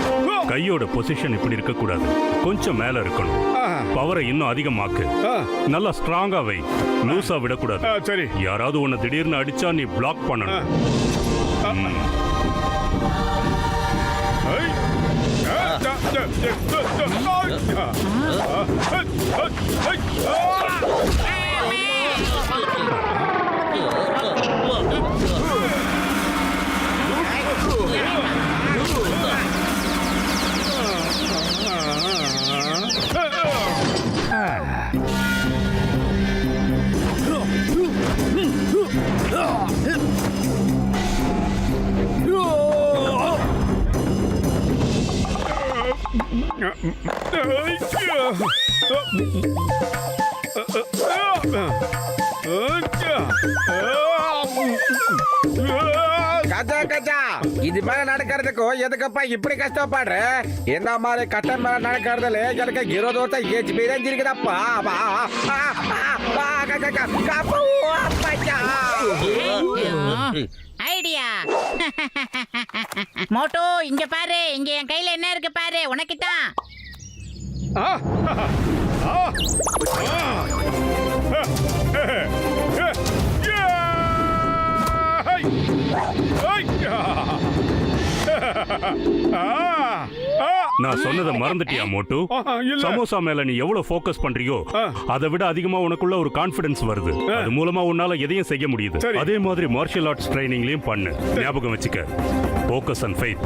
கையோட பொசிஷன் இப்படி இருக்க கூடாது, கொஞ்சம் மேல இருக்கணும். பவரை இன்னும் அதிகமாக்கு, நல்லா ஸ்ட்ராங்கா வை, லூசா விடக்கூடாது. சரி. யாராவது உன்னை திடீர்னு அடிச்சா நீ பிளாக் பண்ணணும். கஜா கஜா, இது மேல நடக்கிறதுக்கும் எதுக்கப்பா இப்படி கஷ்டப்படுற? இந்த மாதிரி கட்டம் மேல நடக்கிறதுல எனக்கு 20 வருஷம் ஏஜ் பேரேஜ் இருக்குதாப்பா. ஐடியா. மோட்டோ இங்க பாரு, இங்க என் கையில என்ன இருக்கு பாரு, உனக்கு தான். நான் சொன்னதை மறந்துட்டியா மோட்டு? சமோசா மேல நீ எவ்வளவு ஃபோக்கஸ் பண்றியோ அதை விட அதிகமா உனக்குள்ள ஒரு கான்ஃபிடன்ஸ் வருது. அது மூலமா உன்னால எதையும் செய்ய முடியுது. அதே மாதிரி மார்ஷியல் ஆர்ட்ஸ் ட்ரைனிங்லயும் பண்ணு. ஞாபகம் வச்சுக்க, ஃபோக்கஸ் அண்ட் ஃபெய்த்.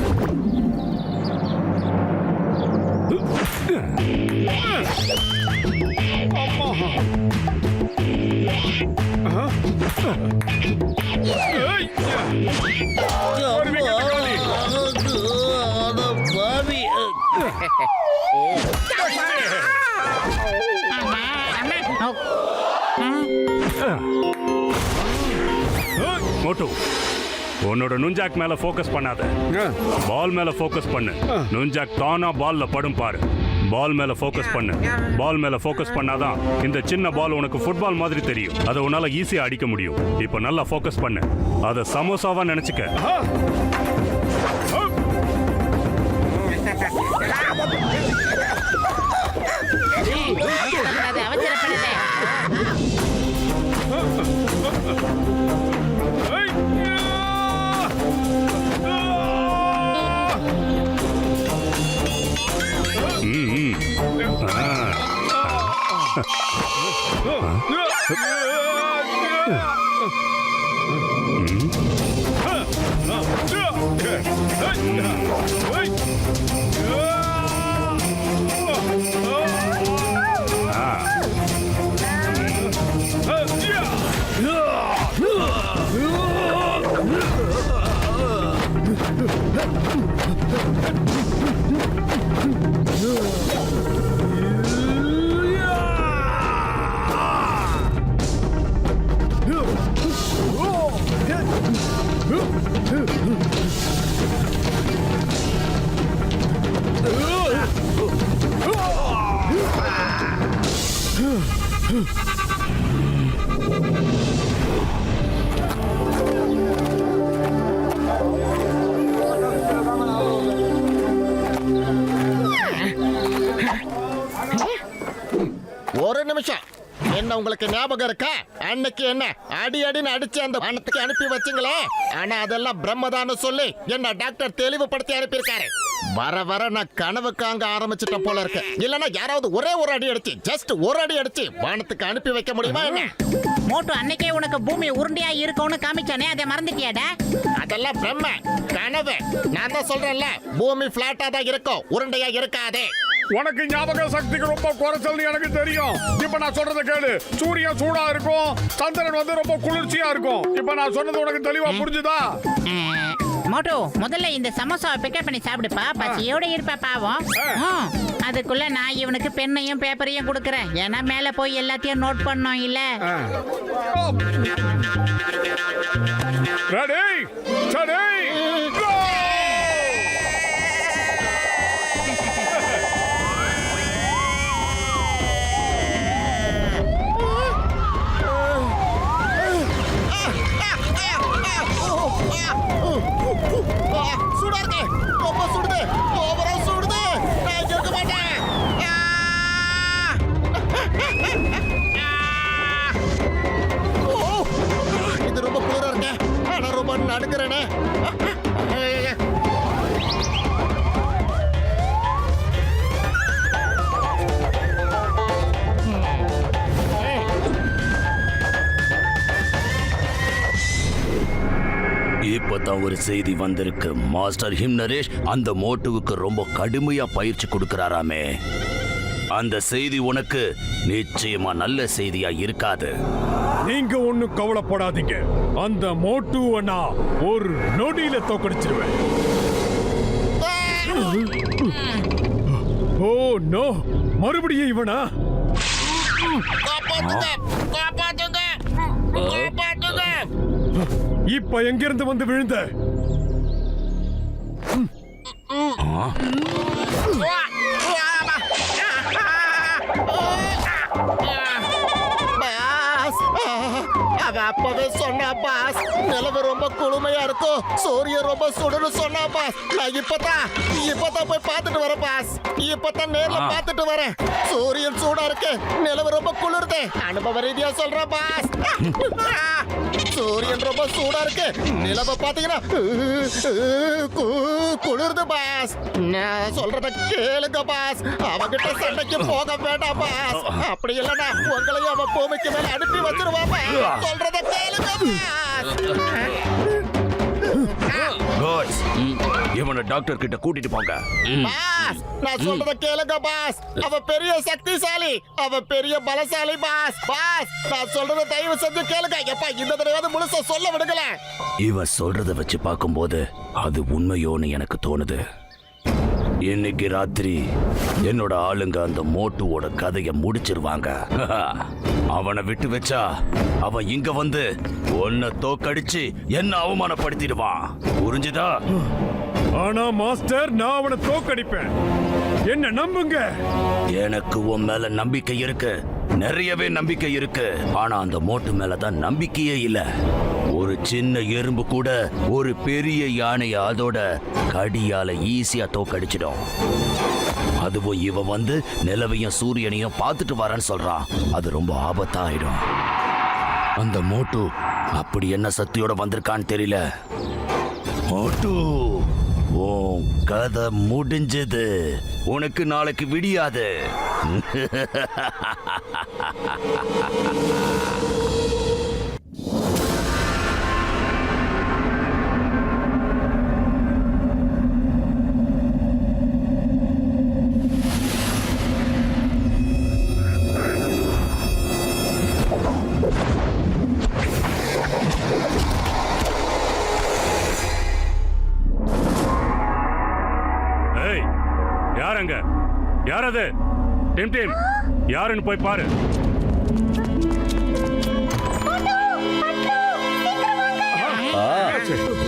மோட்டு, உன்னோட நுஞ்சாக் மேல ஃபோக்கஸ் பண்ணாத, பால் மேல ஃபோக்கஸ் பண்ணு. நுஞ்சாக் தானா பால்ல படும் பாரு. பால் மேல ஃபோக்கஸ் பண்ணு. பால் மேல ஃபோக்கஸ் பண்ணாதான் இந்த சின்ன பால் உனக்கு ஃபுட்பால் மாதிரி தெரியும். அதை உன்னால ஈஸியா அடிக்க முடியும். இப்ப நல்லா ஃபோக்கஸ் பண்ணு. அதை சமோசாவா நினைச்சுக்க. ஒரு நிமிஷம், என்ன உங்களுக்கு ஞாபகம் இருக்கா? அன்னைக்கு என்ன அடி அடின்னு அடிச்சு அந்த வானத்துக்கு அனுப்பி வச்சுங்களே. ஆனா அதெல்லாம் பிரம்மதான்னு சொல்லி என்ன டாக்டர் தெளிவுபடுத்தி அனுப்பியிருக்காரு. வர வர நான் கனவு காங்க ஆரம்பிச்சிட்டேன் போல இருக்கு. இல்லனா யாராவது ஒரே ஒரு அடி அடிச்சு, ஜஸ்ட் ஒரு அடி அடிச்சு வானத்துக்கு அனுப்பி வைக்க முடியுமா என்ன? மோட்டு அன்னைக்கே உனக்கு பூமி உருண்டையா இருக்கும்னு காமிச்சானே, அதை மறந்துட்டியாடா? அதெல்லாம் பிரம்ம கனவு. நான் தான் சொல்றேன்ல, பூமி பிளாட்டா தான் இருக்கும், உருண்டையா இருக்காதே. உனக்கு ஞாபக சக்திக்கு ரொம்ப குறைச்சல் எனக்கு தெரியும். இப்ப நான் சொல்றத கேளு. சூரியன் சூடா இருக்கும், சந்திரன் வந்து ரொம்ப குளிர்ச்சியா இருக்கும். இப்ப நான் சொன்னது உனக்கு தெளிவா புரிஞ்சுதா? மோட்டு முதல்ல இந்த சமோசாவை பிக்கப் பண்ணி சாப்பிடுப்பா, பசியோட இருப்பா பாவம். அதுக்குள்ள நான் இவனுக்கு பெண்ணையும் பேப்பரையும் கொடுக்கறேன். ஏன்னா மேல போய் எல்லாத்தையும் நோட் பண்ணோம் இல்ல. ரெடி ரெடி சுடா இருக்கு, ரொம்ப சுடுது, ஓவரா சுடுது. எடுக்கிறேனே. இப்பதான் ஒரு செய்தி வந்திருக்கு. மாஸ்டர் ஹிம் நரேஷ் அந்த மோட்டுவுக்கு ரொம்ப கடுமையா பயிற்சி கொடுக்கறாராமே. அந்த செய்தி உனக்கு நிச்சயமா நல்ல செய்தியா இருக்காது. நீங்க ஒண்ணும் கவலைப்படாதீங்க. அந்த மோட்டுவை நான் ஒரு நொடியில தோக்கடிச்சிருவேன். ஓ நோ, மறுபடியும் இவனா? இப்ப எங்கிருந்து வந்து விழுந்த? அவ அப்பவே சொன்னா பாஸ், நிலவு ரொம்ப குளுமையா இருக்கும், சூரியன் ரொம்ப சுடுன்னு சொன்னா பாஸ். நான் இப்பதான் போய் பார்த்துட்டு வரேன் பாஸ். இப்பதான் நேர்ல பார்த்துட்டு வரேன். சூரியன் சூடா இருக்கு, நிலவு ரொம்ப குளிருது. அனுபவ ரீதியா சொல்றேன் பாஸ். சூரியன் ரொம்ப சூடா இருக்கு, நிலவை பாத்தீங்கன்னா குளிருது பாஸ். நான் சொல்றத கேளுங்க பாஸ். அவகிட்ட சண்டைக்கு போக வேண்டாம் பாஸ். அப்படி இல்லைன்னா உங்களையும் அவன் பூமிக்கு மேல அனுப்பி வச்சிருவா பாஸ். சொல்றத கேளுங்க பாஸ். இவனை டாக்டர் கிட்ட கூட்டிட்டு போங்க. பாஸ், நான் சொல்றத கேளுங்க பாஸ். அவ பெரிய சக்திசாலி, அவ பெரிய பலசாலி பாஸ். பாஸ், நான் சொல்றத தயவு செஞ்சு கேளுங்க. எப்பா இந்த தடவை முழுசா சொல்ல விடுங்கள. இவன் சொல்றத வச்சு பார்க்கும்போது அது உண்மையோன்னு எனக்கு தோணுது. இன்னைக்கு ராத்திரி என்னோட ஆளுங்க அந்த மோட்டுவோட கதையை முடிச்சிருவாங்க. அவனை விட்டு வச்சா அவன் இங்க வந்து உன்னை தோக்கடிச்சு என்ன அவமானப்படுத்திடுவான். புரிஞ்சுதா? ஆனா மாஸ்டர், நான் அவனை தோக்கடிப்பேன். என்ன நம்புங்க. எனக்கு உன் மேல நம்பிக்கை இருக்கு, நிறையவே நம்பிக்கை இருக்கு. ஆனா அந்த மோட்டு மேலதான் நம்பிக்கையே இல்ல. ஒரு சின்ன எறும்பு கூட ஒரு பெரிய யானையை அதோட கடியால ஈஸியா தோக்கடிச்சிடும். அதுவும் இவன் வந்து நிலவையும் சூரியனையும் பார்த்துட்டு வரேன்னு சொல்றான். அது ரொம்ப ஆபத்தா ஆயிடும். அந்த மோட்டு அப்படி என்ன சக்தியோட வந்திருக்கான்னு தெரியல. மோட்டு, உன் கதை முடிஞ்சது. உனக்கு நாளைக்கு விடியாது. யாரங்க? யாரது? டீம் டீம், யாருன்னு போய் பாரு.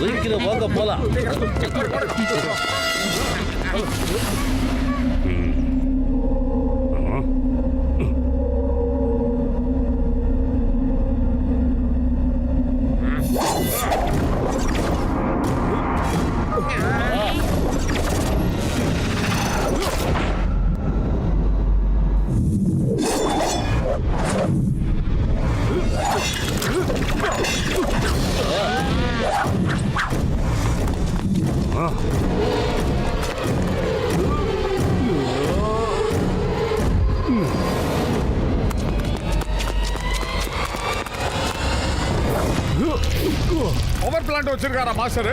சீக்கிரம் வாங்க போலாம். பவர் பிளான்ட் வச்சிருக்காரா மாஸ்டர்?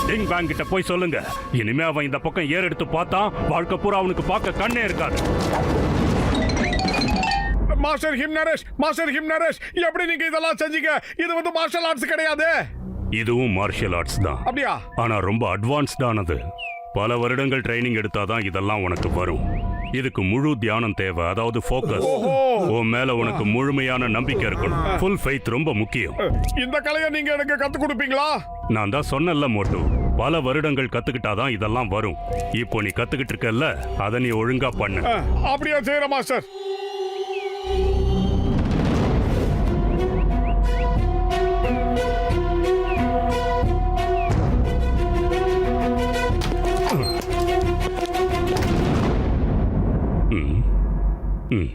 டிங் பேங் கிட்ட போய் சொல்லுங்க, இனிமே அவன் இந்த பக்கம் ஏர் எடுத்து பார்த்தான் வாழ்க்கை பூரா அவனுக்கு பார்க்க கண்ணே இருக்காது. Master him Naresh, master him Naresh, எப்படி நீங்க இதெல்லாம் செஞ்சீங்க? இது வந்து மார்ஷல் ஆர்ட்ஸ் கிடையாது. இதுவும் மார்ஷியல் ஆர்ட்ஸ் தான். அப்படியா? ஆனா ரொம்ப அட்வான்ஸ்டானது. பல வருடங்கள் ட்ரைனிங் எடுத்தாதான் இதெல்லாம் உனக்கு வரும். இதுக்கு முழு தியானம் தேவை, அதாவது ஃபோக்கஸ். உன் மேல உனக்கு முழுமையான நம்பிக்கை இருக்கணும். ஃபுல் ஃபெய்த் ரொம்ப முக்கியம். இந்த கலையை நீங்க எனக்கு கத்து கொடுப்பீங்களா? நான் தான் சொன்னேன்ல மோட்டு, பல வருடங்கள் கத்துக்கிட்டாதான் இதெல்லாம் வரும். இப்போ நீ கத்துக்கிட்டு இருக்கல்ல, அதை நீ ஒழுங்கா பண்ணு. அப்படியா செய்யற மாஸ்டர். ம்.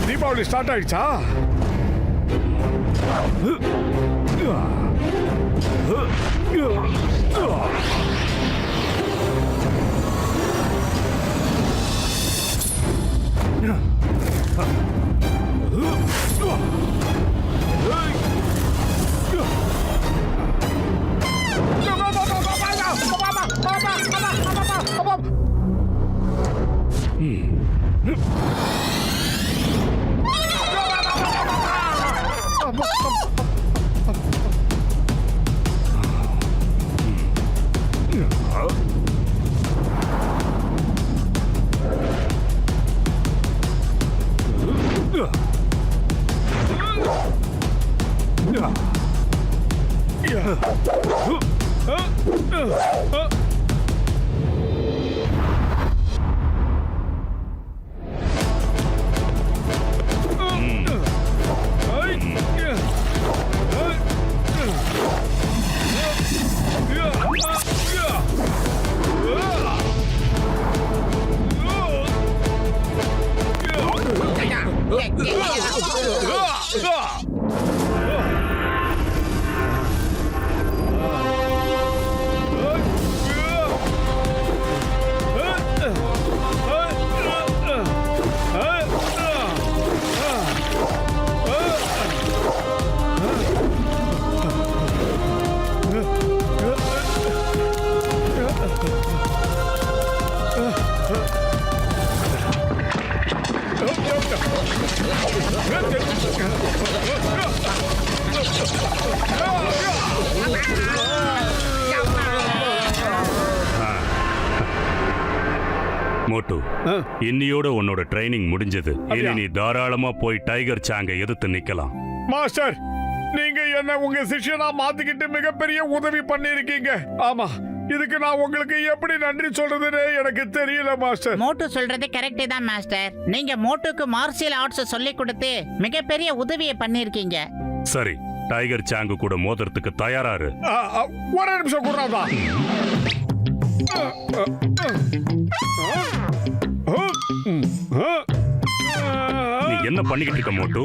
தீபாவளி ஸ்டார்ட் ஆயிடுச்சா? மோட்டு, இன்னியோட உன்னோட ட்ரைனிங் முடிஞ்சது. இனி நீ தாராளமா போய் டைகர் சாங்க எதிர்த்து நிக்கலாம். மாஸ்டர், நீங்க என்ன உங்க சிஷ்யனா மாத்திக்கிட்டு மிகப்பெரிய உதவி பண்ணிருக்கீங்க. ஆமா, இதுக்கு நான் உங்களுக்கு எப்படி நன்றி சொல்றதுன்னு எனக்கு தெரியல மாஸ்டர். மோட்டு சொல்றது கரெக்ட் தான் மாஸ்டர். நீங்க மோட்டுக்கு மார்ஷியல் ஆர்ட்ஸ் சொல்லி கொடுத்து மிகப்பெரிய உதவியை பண்ணிருக்கீங்க. சரி, டைகர் சாங்கு கூட மோதிரத்துக்கு தயாராரு. ஒரு நிமிஷம் கூடாதா? நீ என்ன பண்ணிக்கிட்டு இருக்க மோட்டு?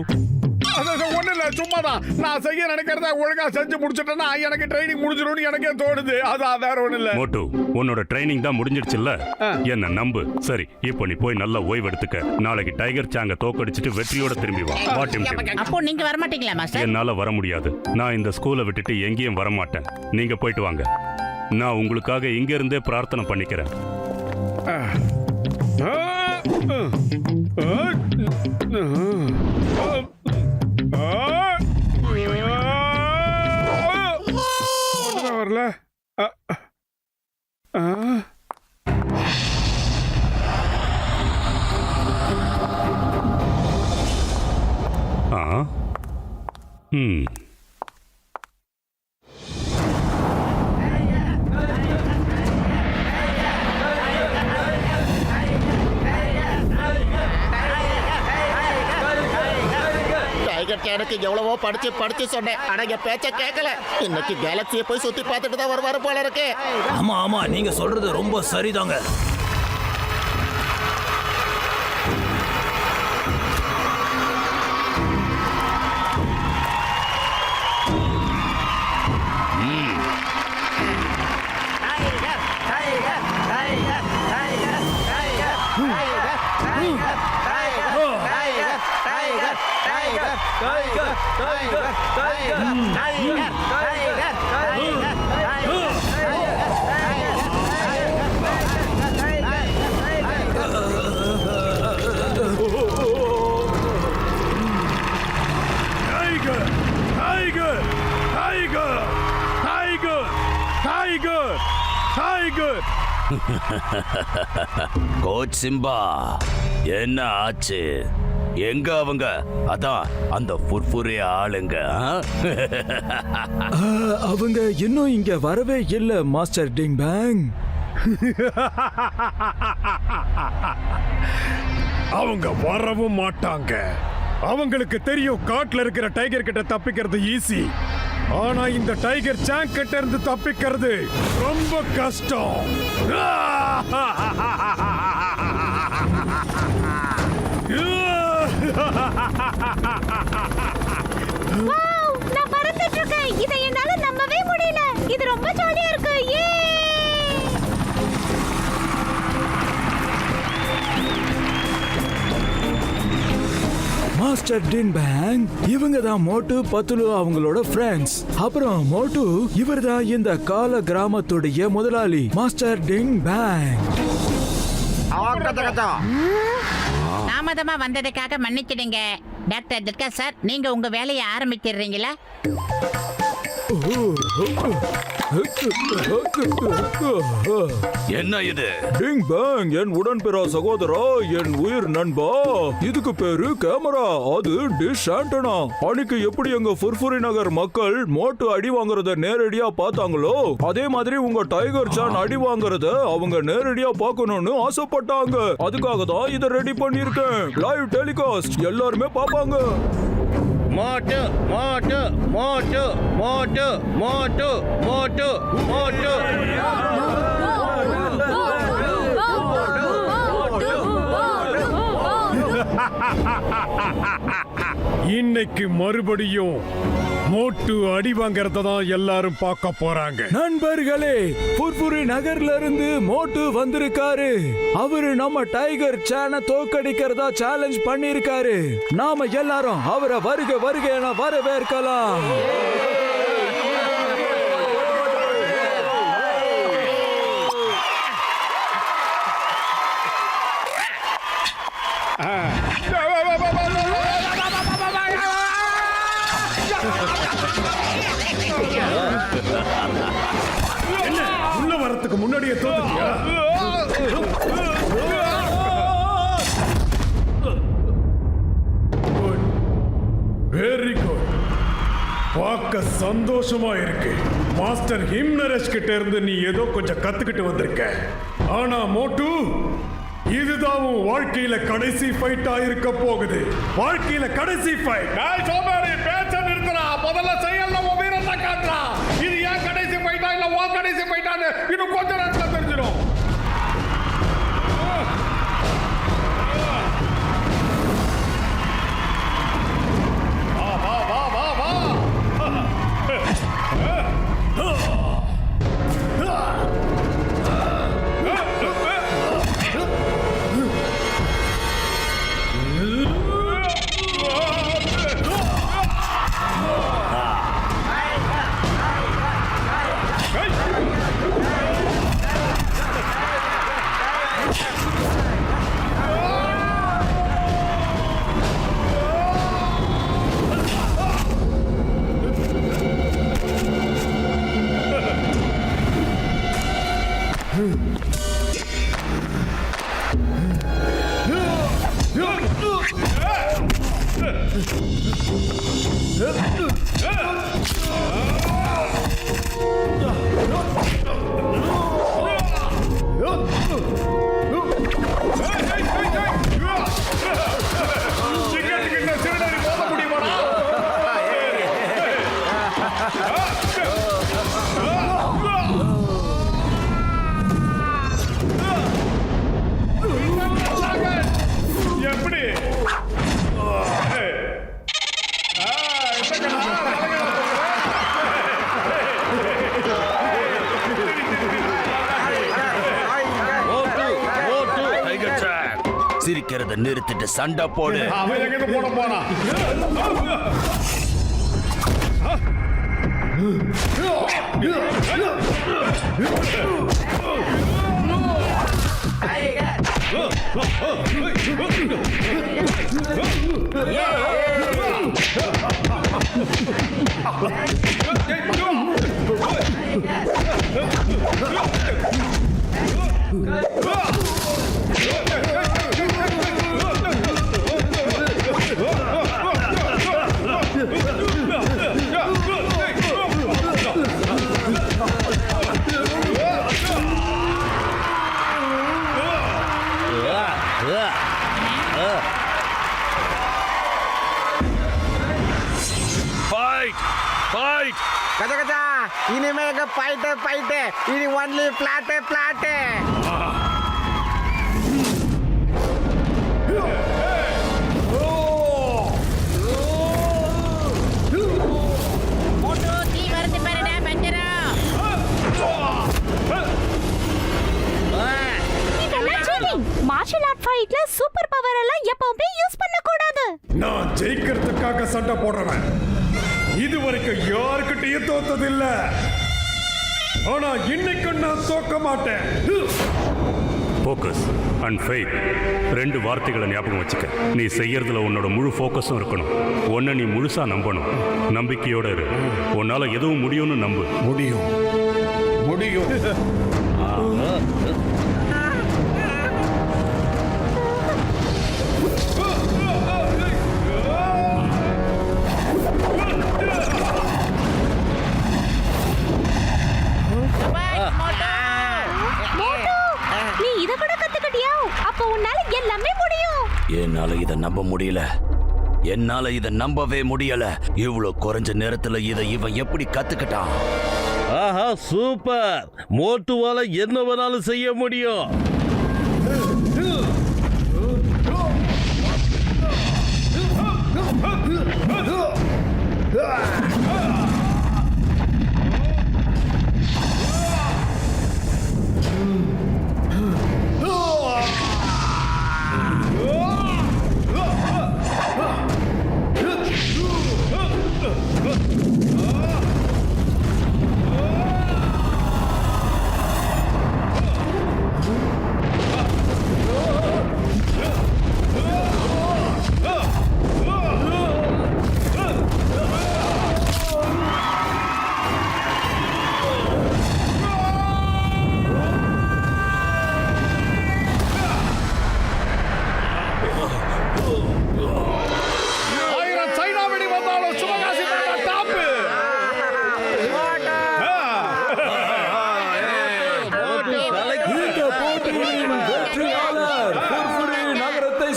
ஒண்ணு இல்ல, சும்மாதான். நான் செய்ய நினைக்கிறத ஒழுங்கா செஞ்சு முடிச்சிட்டேன்னா எனக்கு ட்ரைனிங் முடிஞ்சிடும்னு எனக்கே தோணுது. அதான், வேற ஒண்ணு இல்ல. மோட்டு, உன்னோட ட்ரைனிங் தான் முடிஞ்சிடுச்சுல்ல? என்ன நம்பு. சரி, இப்போ நீ போய் நல்லா ஓய்வு எடுத்துக்க. நாளைக்கு டைகர் சாங்க தோக்கடிச்சிட்டு வெற்றியோட திரும்பி வா. அப்போ நீங்க வர மாட்டீங்களா மாஸ்டர்? என்னால வர முடியாது. நான் இந்த ஸ்கூலை விட்டுட்டு எங்கேயும் வர மாட்டேன். நீங்க போயிட்டு வாங்க. நான் உங்களுக்காக இங்க இருந்தே பிரார்த்தனை பண்ணிக்கிறேன். வரல. எனக்கு எவ்வளவோ படிச்சு சொன்னேன். ஆனா என் பேச்ச கேட்கல. இன்னைக்கு கேலக்சியை போய் சுத்தி பார்த்துட்டு தான் வருவாரு போல இருக்கு. ஆமா, நீங்க சொல்றது ரொம்ப சரிதாங்க. Tiger tiger tiger tiger coach Simba, என்ன ஆச்சு? எங்க அவங்க? அதான் அந்த ஃபுர்ஃபுரே ஆளுங்க. அவங்க இன்னும் இங்க வரவே இல்ல மாஸ்டர் டிங் பேங். அவங்க வரவும் மாட்டாங்க. அவங்களுக்கு தெரியும் காட்டுல இருக்கிற டைகர் கிட்ட தப்பிக்கிறது ஈஸி. ஆனா இந்த டைகர் சாங் கிட்ட இருந்து தப்பிக்கிறது ரொம்ப கஷ்டம். வாவ், நான் பறந்துட்டு இருக்கேன். இதை என்னால நம்பவே முடியல. இது ரொம்ப ஜாலியா இருக்கு. ஏ! மாஸ்டர் டின் பேங் இவங்க தான் மோட்டு பத்துலு அவங்களோட ஃப்ரெண்ட்ஸ். அப்புறம் மோட்டு இவர் தான் இந்த கால கிராமத்துடைய முதலாளி மாஸ்டர் டின் பேங். தாமதமா வந்ததுக்காக மன்னிச்சிடுங்க டாக்டர் துர்கா சார். நீங்க உங்க வேலையை ஆரம்பிச்சிடுறீங்களா? என்ன இது? டிங் பேங் என் உடன்பிறா சகோதரா, என் உயிர் நண்பா. இதுக்கு பேரு கேமரா, அது டிஷ் ஆண்டனா. அன்னைக்கு எப்படி எங்க ஃபுர்ஃபுரி நகர் மக்கள் மோட்டு அடி வாங்குறத நேரடியா பார்த்தாங்களோ, அதே மாதிரி உங்க டைகர் சான் அடி வாங்குறத அவங்க நேரடியா பார்க்கணும்னு ஆசைப்பட்டாங்க. அதுக்காக தான் இதை ரெடி பண்ணிருக்கேன். லைவ் டெலிகாஸ்ட் எல்லாருமே பார்ப்பாங்க. மோட்டு மோட்டு மோட்டு மோட்டு மோட்டு மோட்டு மோட்டு. இன்னைக்கு மறுபடியும் மோட்டு அடி வாங்கறத தான் எல்லாரும் பார்க்க போறாங்க. நண்பர்களே, ஃபுர்ஃபுரி நகர்ல இருந்து மோட்டு வந்திருக்காரு. அவரு நம்ம டைகர் சானை தோக்கடிக்கிறதா சேலஞ்ச் பண்ணிருக்காரு. நாம எல்லாரும் அவரை வருக வருக என வரவேற்கலாம். உள்ள வரத்துக்கு முன்னாடியே தோத்துட்டியா? Very good. பார்க்க சந்தோஷமா இருக்கு. மாஸ்டர் ஹிம்னரேஷ் கிட்ட இருந்து நீ ஏதோ கொஞ்சம் கத்துக்கிட்டு வந்திருக்க. ஆனா மோட்டு, இதுதான் உன் வாழ்க்கையில கடைசி ஃபைட்டா இருக்க போகுது. வாழ்க்கையில கடைசி ஃபைட். டேய் சோமாரி, பேச்ச நிறுத்துறா. முதல்ல செயல்ல உன் வீரத்தை காட்டுறா. இது ஏன் கடைசி ஃபைட்டா இல்ல உன் கடைசி ஃபைட்டான்னு இன்னும் கொஞ்ச நேரத்துல தெரிஞ்சிடும். வா வா வா வா வா. எப்படி சிரிக்கிறத நிறுத்திட்டு சண்டை போடு. அவன் எங்க போட போறான்? கஜா கஜா, இனிமே எங்க ஃபைட்டு இனி ஒன்லி பிளாட்டு. மோட்டோ தீ வருது பாருடா பஞ்சரா. இதெல்லாம் cheating. மார்ஷல் ஆர்ட் ஃபைட்ல சூப்பர் பவர் எல்லாம் எப்பவுமே யூஸ் பண்ண கூடாது. நான் ஜெயிக்கிறதுக்காக சண்டை போடுறவன். இது வரைக்கும் யாருக்கிட்டையும் தோத்ததில்ல. ஆனா இன்னைக்கு நான் தோக்க மாட்டேன். ஃபோக்கஸ் அண்ட் ஃபெய்த் 2 வார்த்தைகளை ஞாபகம் வச்சுக்க. நீ செய்யறதுல உன்னோட முழு ஃபோக்கஸும் இருக்கணும். உன்னை நீ முழுசா நம்பணும். நம்பிக்கையோட இரு. உன்னால எதுவும் முடியும்னு நம்பு. முடியும். மோட்டோ, நீ இத கூட கத்துக்கிட்டியா? அப்ப உன்னால எல்லாமே முடியும். என்னால இத நம்பவே முடியல. இவ்வளவு குறைஞ்ச நேரத்துல இவன் எப்படி கத்துக்கிட்டான்? ஆஹா, சூப்பர். மோட்டுவால என்ன வேணாலும் செய்ய முடியும்.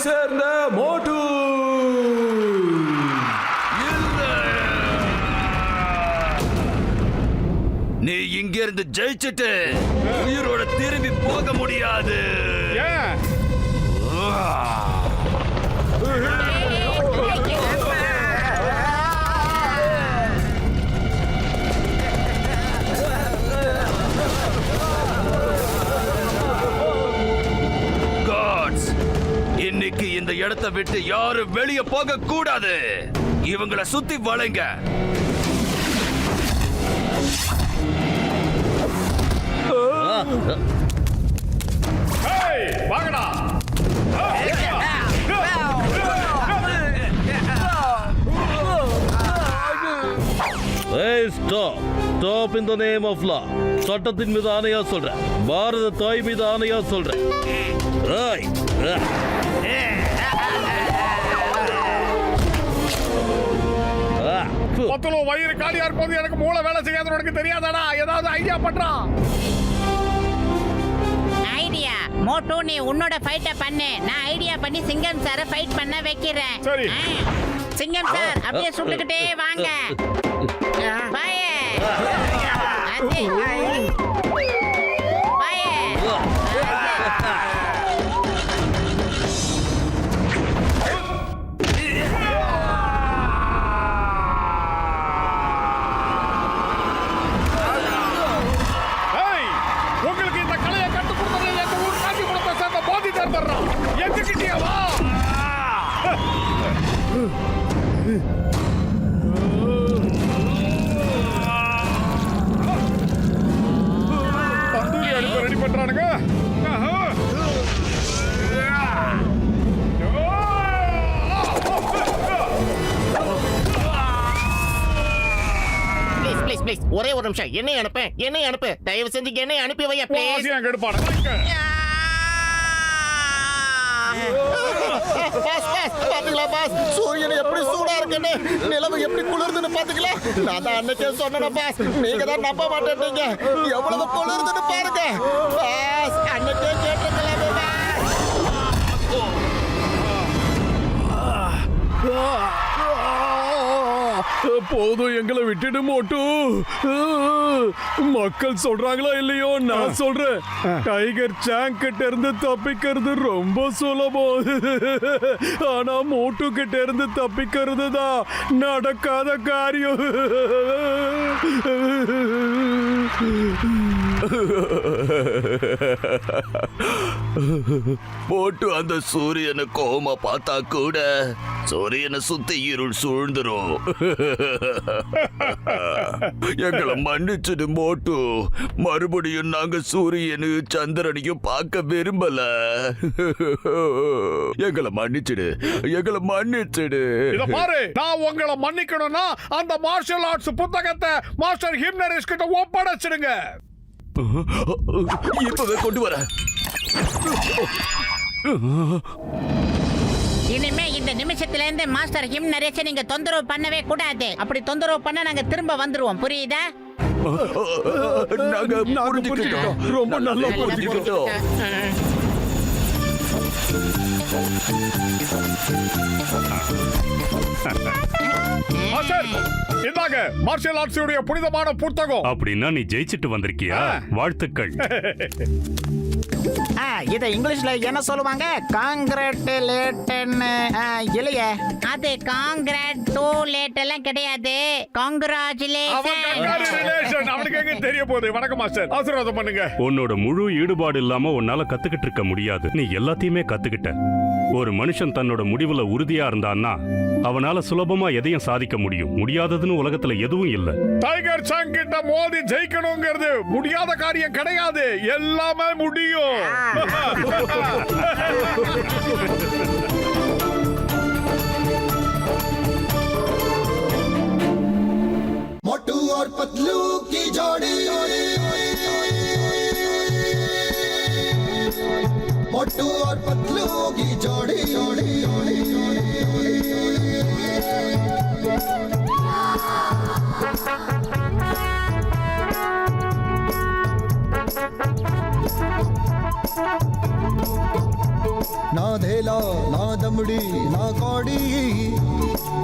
சேர்ந்த மோட்டு. நீ இங்கிருந்து ஜெயிச்சிட்டு உயிரோட திரும்பி போக முடியாது. இன்னைக்கு இந்த இடத்தை விட்டு யாரும் வெளியே போக கூடாது. இவங்களை சுத்தி வளைங்க. வாங்கடா. Stop in the name of law. சட்டத்தின் மீது ஆணையா சொல்றேன். பாரத தாய் மீது ஆணையா சொல்றேன். வயிறு காலியா இருப்பது எனக்கு மூளை வேலை செய்யாத உனக்கு தெரியாதாடா? ஏதாவது ஐடியா பண்றான்? ஐடியா மோட்டோ, நீ உன்னோட ஃபைட்ட பண்ணு. நான் ஐடியா பண்ணி சிங்கம் சார ஃபைட் பண்ண வைக்கிறேன். சரி. சிங்கம் சார் அப்படியே சுட்டுக்கிட்டே வாங்க. பாயே உங்களுக்கு இந்த கலையை கற்றுக் கொடுத்தது எங்க ஊர் காஞ்சிபுரத்தை சேர்ந்த போதிதர் வர்றான். எங்ககிட்டயே ஒரு நிமிஷம் என்னை அனுப்பு தயவு செஞ்சு என்னை அனுப்பி வையா ப்ளீஸ். அங்க எடுப்பான பாத்தீங்களா பாஸ், சூரியன் எப்படி சூடா இருக்குன்னு, நிலவு எப்படி குளிர்துன்னு பாத்தீங்களா? நான் தான் அன்னைக்கே சொன்னேன் பாஸ், நீங்க தான் நம்ப மாட்டேன்றீங்க. எவ்வளவு குளிர்துன்னு பாருங்க பாஸ், அன்னைக்கே கேட்டிருக்கலாமே பாஸ். போதும், எங்களை விட்டுடு மோட்டு. மக்கள் சொல்றாங்களோ இல்லையோ, நான் சொல்றேன், டைகர் சாங் கிட்ட இருந்து தப்பிக்கிறது ரொம்ப சுலபம். ஆனா மோட்டு கிட்ட இருந்து தப்பிக்கிறது தான் நடக்காத காரியம். போட்டு அந்த சூரியனை கோமா பார்த்தா கூட சூரியனை சுத்தி இருள் சூழ்ந்துரும். எங்களை மன்னிச்சிடு மோட்டு, மறுபடியும் நாங்க சூரியனு சந்திரனையும் பார்க்க விரும்பல. எங்களை மன்னிச்சிடு. இத பாரு, நான் உங்களை மன்னிக்கணும்னா அந்த மார்ஷல் ஆர்ட்ஸ் புத்தகத்தை மாஸ்டர் ஹிம்னரிஸ் கிட்ட ஒப்படைச்சிடுங்க. இப்பவே கொண்டு வர. இனிமே இந்த நிமிஷத்துல இருந்து மாஸ்டர் ஹிம்னரிஸை நீங்க தொந்தரவு பண்ணவே கூடாது. அப்படி தொந்தரவு பண்ண நாங்க திரும்ப வந்துருவோம், புரியுதா? நாங்க புரிஞ்சுக்கிட்டோம். ரொம்ப நல்லா புரிஞ்சுக்கிட்டோம். மாஸ்டர், இந்தாங்க மார்ஷல் ஆர்ட்ஸ் உடைய புனிதமான புத்தகம். அப்படின்னா நீ ஜெயிச்சிட்டு வந்திருக்கியா? வாழ்த்துக்கள். இத இங்கிலீஷ்ல என்ன சொல்லுவாங்க? காங்கிராட்டுலேட்டன்னு இல்லையே. அது காங்கிராட்டுலேட் எல்லாம் கிடையாது, காங்கிராச்சுலேஷன். அவனுக்கு எங்க தெரிய போகுது? வணக்கம் மாஸ்டர், ஆசீர்வாதம் பண்ணுங்க. உன்னோட முழு ஈடுபாடு இல்லாம உன்னால கத்துக்கிட்டு இருக்க முடியாது. நீ எல்லாத்தையுமே கத்துக்கிட்ட. ஒரு மனுஷன் தன்னோட முடிவுல உறுதியா இருந்தான்னா அவனால சுலபமா எதையும் சாதிக்க முடியும். முடியாததுன்னு உலகத்துல எதுவும் இல்ல. டைகர் சாங் கிட்ட மோதி ஜெயிக்கணுங்கிறது முடியாத காரியம் கிடையாது, எல்லாமே முடியும். मोटू और पतलू की जोड़ी, मोटू और पतलू की जोड़ी, ना धेला ना दमड़ी ना कौड़ी,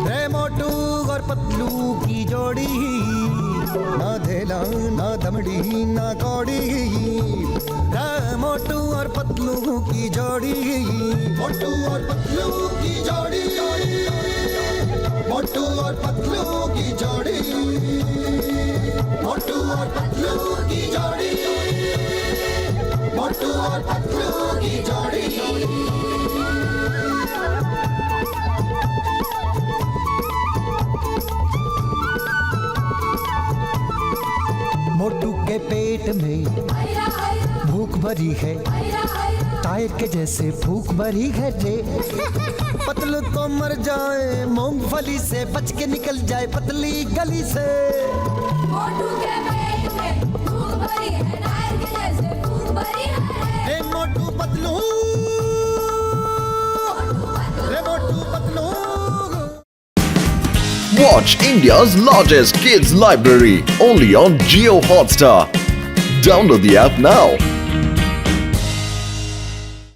रे मोटू और पतलू की जोड़ी, ना धेला ना दमड़ी ना कौड़ी, रे मोटू और पतलू की जोड़ी, मोटू और पतलू की जोड़ी, मोटू और पतलू की जोड़ी, मोटू और पतलू की जोड़ी, मोटू और पतलू की जोड़ी. मोटू के पेट में भूख भरी है, टायर के जैसे भूख भरी है रे. पतलू तो मर जाए मूंगफली से, बच के निकल जाए पतली गली से. मोटू के पेट में भूख भरी है, टायर के जैसे भूख भरी है. हे मोटू पतलू, रे Motu Patlu. Watch India's largest kids library only on Jio Hotstar. Download the app now.